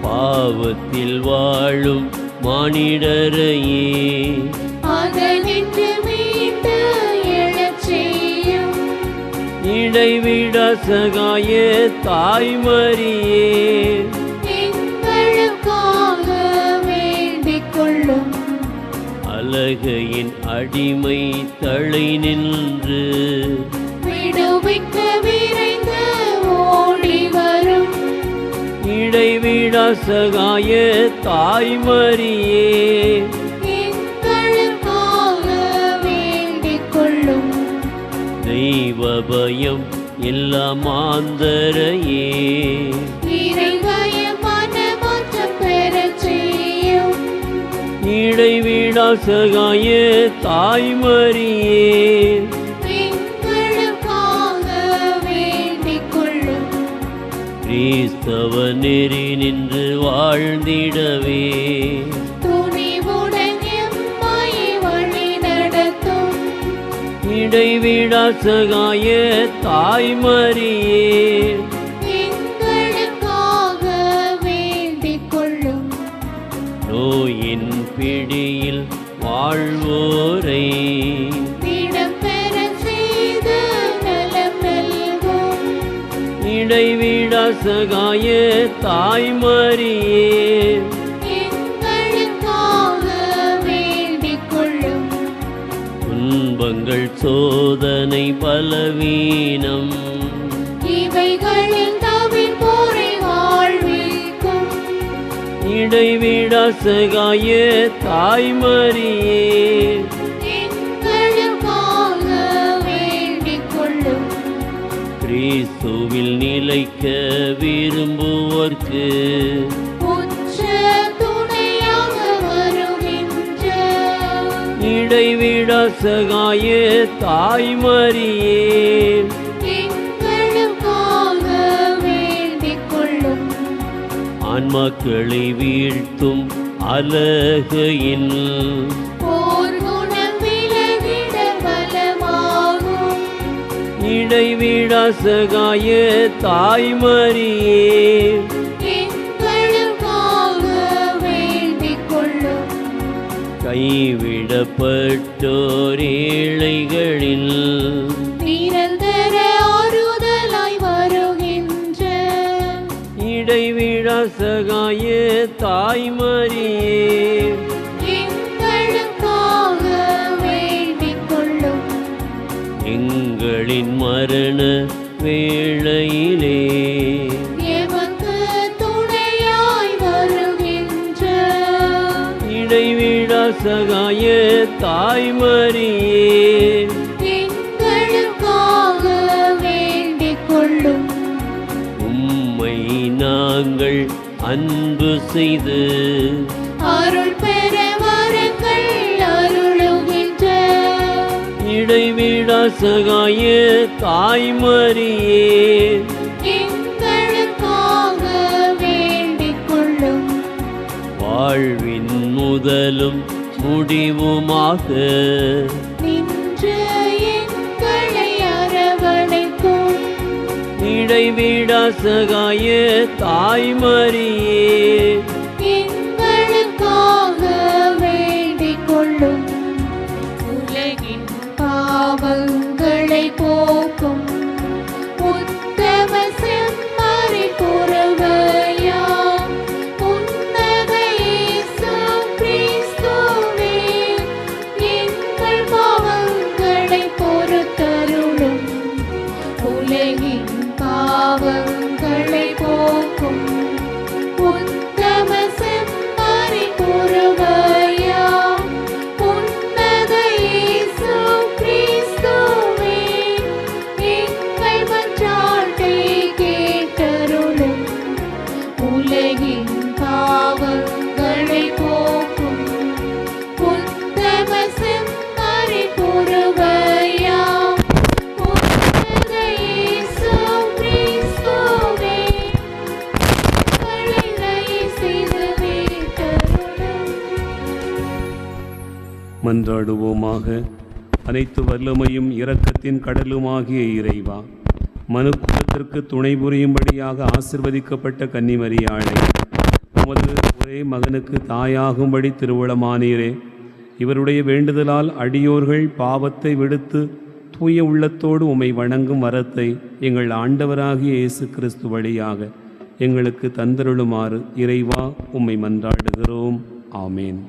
பாவத்தில் வாழும் மானிடரையே அதனின்று மீட்டு எழச் செய்யும். இடைவிடா சகாய தாய்மரியே, எங்களுக்காக வேண்டிக் கொள்ளும். அலகையின் அடிமை தலை நின்று விடுவிக்க விரைந்து ஓடி வரும். இடைவிடா சகாய தாய்மரியே, எங்களுக்காக வேண்டிக் கொள்ளும். தெய்வ பயம் எல்லாம் மாந்தரையே இறைவய மனமாற்றம் பெறச் செய்யும். இடைவிடா சகாய தாய்மரியே, எங்களுக்காக வேண்டிக் கொள்ளும். தவநெறி நின்று வாழ்ந்திடவே துணிவுடன் எம்மை வழி நடத்தும் இடைவிடா சகாய தாய்மரியே எங்களுக்காக வேண்டிக் கொள்ளும். நோயின் பிடியில் வாழ்வோரை இடம்பெற செய்து நலம் நல்கும் இடைவிடா சகாய தாய்மரியே எங்களுக்காக வேண்டிக் கொள்ளும். துன்பங்கள் சோதனை பலவீனம் இவைகளில் தவிப்போரை வாழ்விக்கும் இடைவிடா சகாய தாய்மரியே எங்களுக்காக வேண்டிக் கொள்ளும். கிறிஸ்துவில் நிலைக்க விரும்புவோர்க்கு உச்ச துணையாக வருகின்ற இடைவிடா சகாய தாய்மரியே எங்களுக்காக வேண்டிக் கொள்ளும். ஆன்மாக்களை வீழ்த்தும் அலகையின் போர் குணம் விலகிட பலமாகும் இடைவிடா சகாய தாய்மரியே எங்களுக்காக வேண்டிக் கொள்ளும். கைவிடப்பட்டோர் ஏழைகளில் நிரந்தர ஆறுதலாய் வருகின்ற இடைவிடா சகாய தாய்மரியே எங்களுக்காக வேண்டிக் கொள்ளும். எங்களின் மரண வேளையிலே எமக்கு துணையாய் வருகின்ற இடைவிடா சகாய தாய்மரியே எங்களுக்காக வேண்டிக் கொள்ளும். உம்மை நாங்கள் அன்பு செய்து அருள் பெற வரங்கள் அருளுகின்ற இடைவிடா சகாய தாய்மரியே எங்களுக்காக வேண்டிக் கொள்ளும். வாழ்வின் முதலும் முடிவுமாக நின்று எங்களை அரவணைக்கும் இடைவிடா சகாய தாய்மரியே எங்களுக்காக வேண்டிக் கொள்ளும். உலகின் பாவங்களை போக்கும் உத்தம செம்மறி புறவையாம் உன்னத இயேசு கிறிஸ்துவே எங்கள் பாவங்களை பொறுத்தருளும். உலகின் பாவங்களை போக்கும் உத்தம செம்மறி புறவையாம் உன்னத இயேசு கிறிஸ்துவே எங்கள் மன்றாட்டை கேட்டருளும். உலகின் பாவங்களை போக்கும் உத்தம செம்மறி புறவையாம் உன்னத இயேசு கிறிஸ்துவே எங்களை தயவு செய்து மீட்டருளும். மன்றாடுவோமாக. அனைத்து வல்லமையும் இரக்கத்தின் கடலுமாகிய இறைவா, மனுக்குலத்திற்கு துணை புரியும்படியாக ஆசிர்வதிக்கப்பட்ட கன்னிமரியாளை உமது ஒரே மகனுக்கு தாயாகும்படி திருவுளமானீரே. இவருடைய வேண்டுதலால் அடியோர்கள் பாவத்தை விடுத்து தூய உள்ளத்தோடு உம்மை வணங்கும் வரத்தை எங்கள் ஆண்டவராகிய இயேசு கிறிஸ்து வழியாக எங்களுக்கு தந்தருளுமாறு இறைவா உம்மை மன்றாடுகிறோம். ஆமேன்.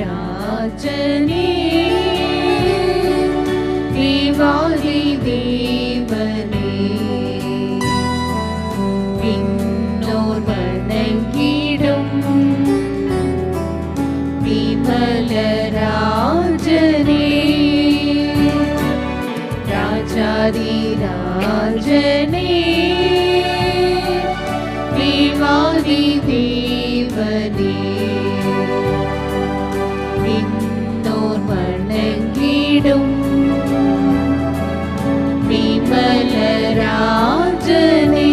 ராஜனே தேவாதி தேவனே விண்ணோர் வணங்கிடும் விமல ராஜனே ராஜாதி ராஜனே தேவாதி தேவனே விண்ணோர் வணங்கிடும் விமல ராஜனே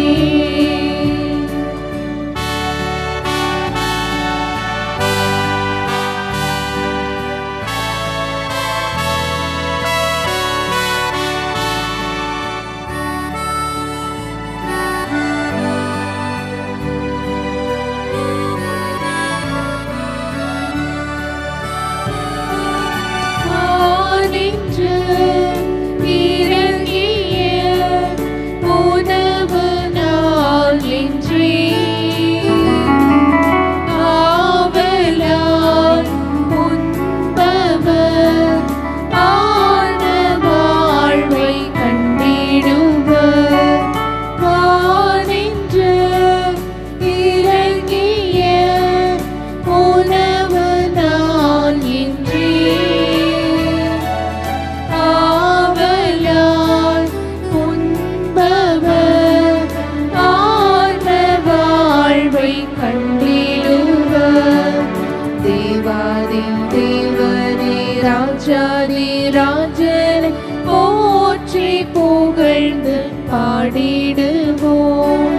ராஜாதி ராஜனை போற்றி புகழ்ந்து பாடிடுவோம்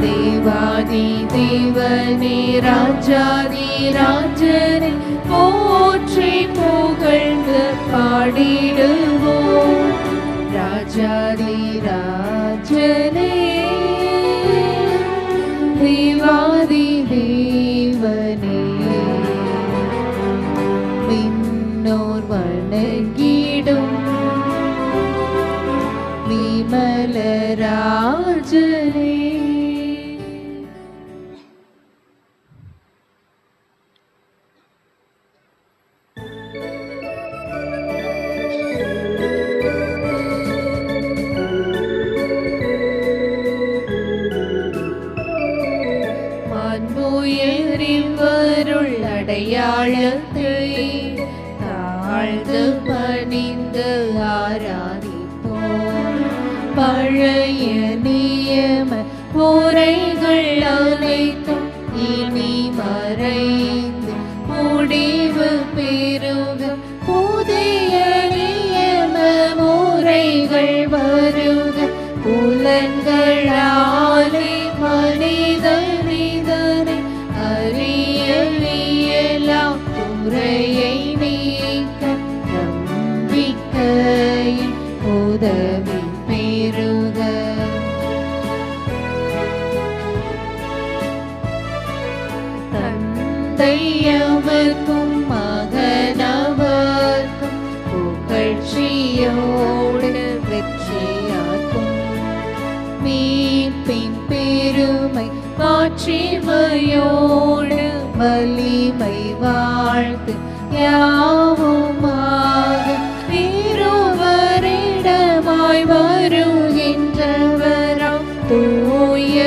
தேவாதி தேவனே ராஜாதி ராஜனை போற்றி புகழ்ந்து பாடிடுவோம் ராஜாதி ராஜனே தேவாதி தேவனே விண்ணோர் வணங்கிடும் விமல ராஜனே. மாண்புயரில் வருள் அடையாளத்தை தாழ்ந்து பணிந்து ஆராதிப்போம் பழைய நியம முறைகள் அனைத்தும் இனி மறைந்து முடிவு பெறுக புதிய நியம முறைகள் வருக புலன்களாலே மனிதனை அறியலாம் குறையை நீக்க நம்பிக்கையின் உதவி பெறுக தந்தையவர்க்கும் மகனவர்க்கும் புகழ்ச்சியோடு வெற்றியாக்கும் மீட்பின் பெருமை மாட்சிமையோடு வலிமை வாழ்த்து யாவுமாக இருவரிடமாய் வருகின்றவராம் தூய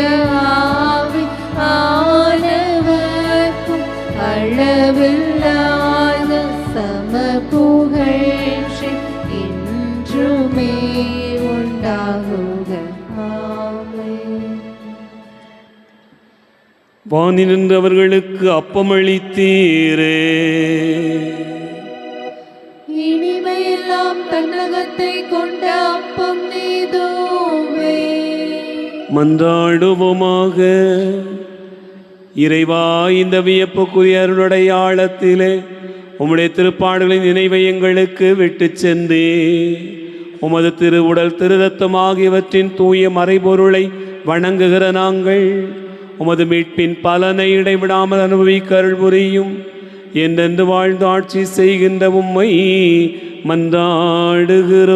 ஆவி ஆனவர்க்கும் அளவில்லாத சம புகழ்ச்சி என்றுமே உண்டாகுக. ஆமென். வானி நின்றவர்களுக்கு அப்பமளித்தீரே இனிமையெல்லாம் தன்னகத்தை கொண்ட அப்பம் நீதுவே. மன்றாடுவோமாக. இறைவா, இந்த வியப்புக்குரிய அருளடையாளத்திலே உம்முடைய திருப்பாடுகளின் நினைவை எங்களுக்கு விட்டு சென்றே உமது திருவுடல் திருரத்தம் ஆகியவற்றின் தூய மறைபொருளை வணங்குகிற நாங்கள் உமது மீட்பின் பலனை இடைவிடாமல் அனுபவிக்க அருள் புரியும். என்றென்று வாழ்ந்து ஆட்சி செய்கின்ற உம்மை மன்றாடுகிறோம்.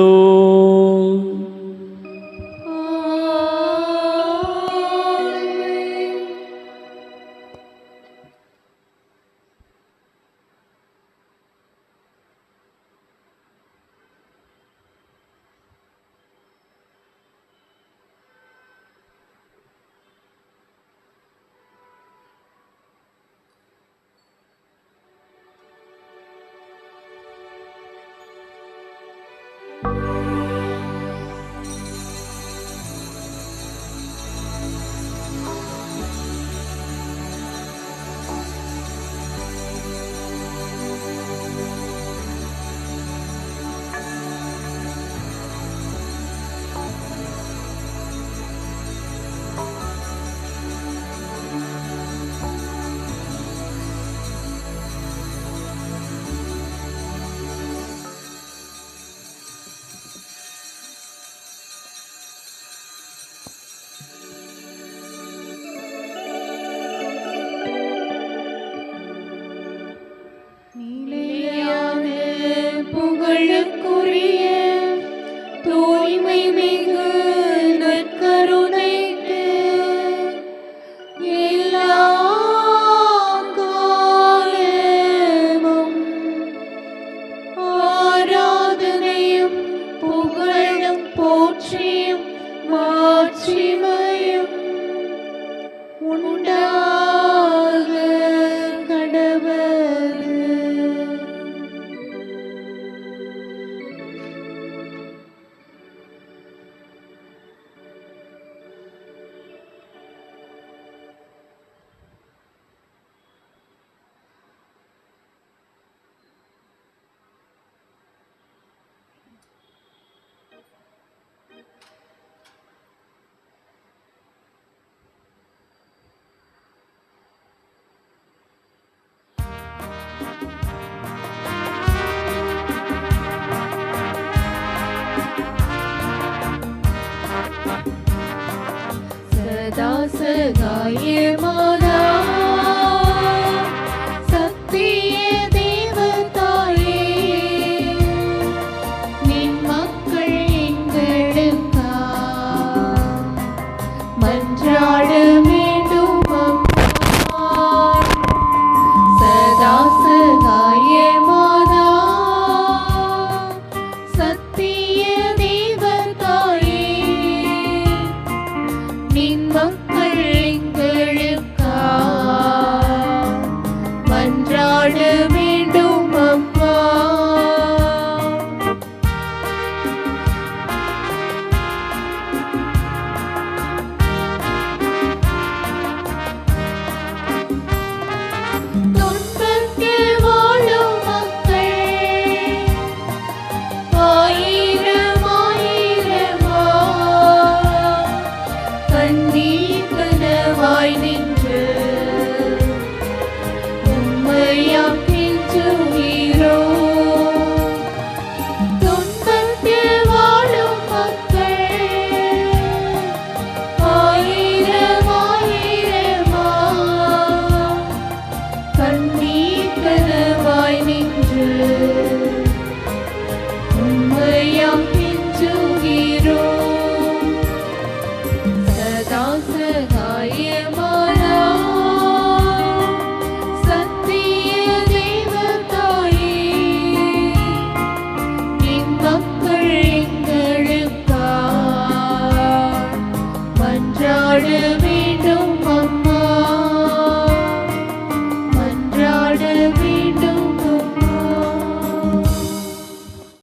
தாயே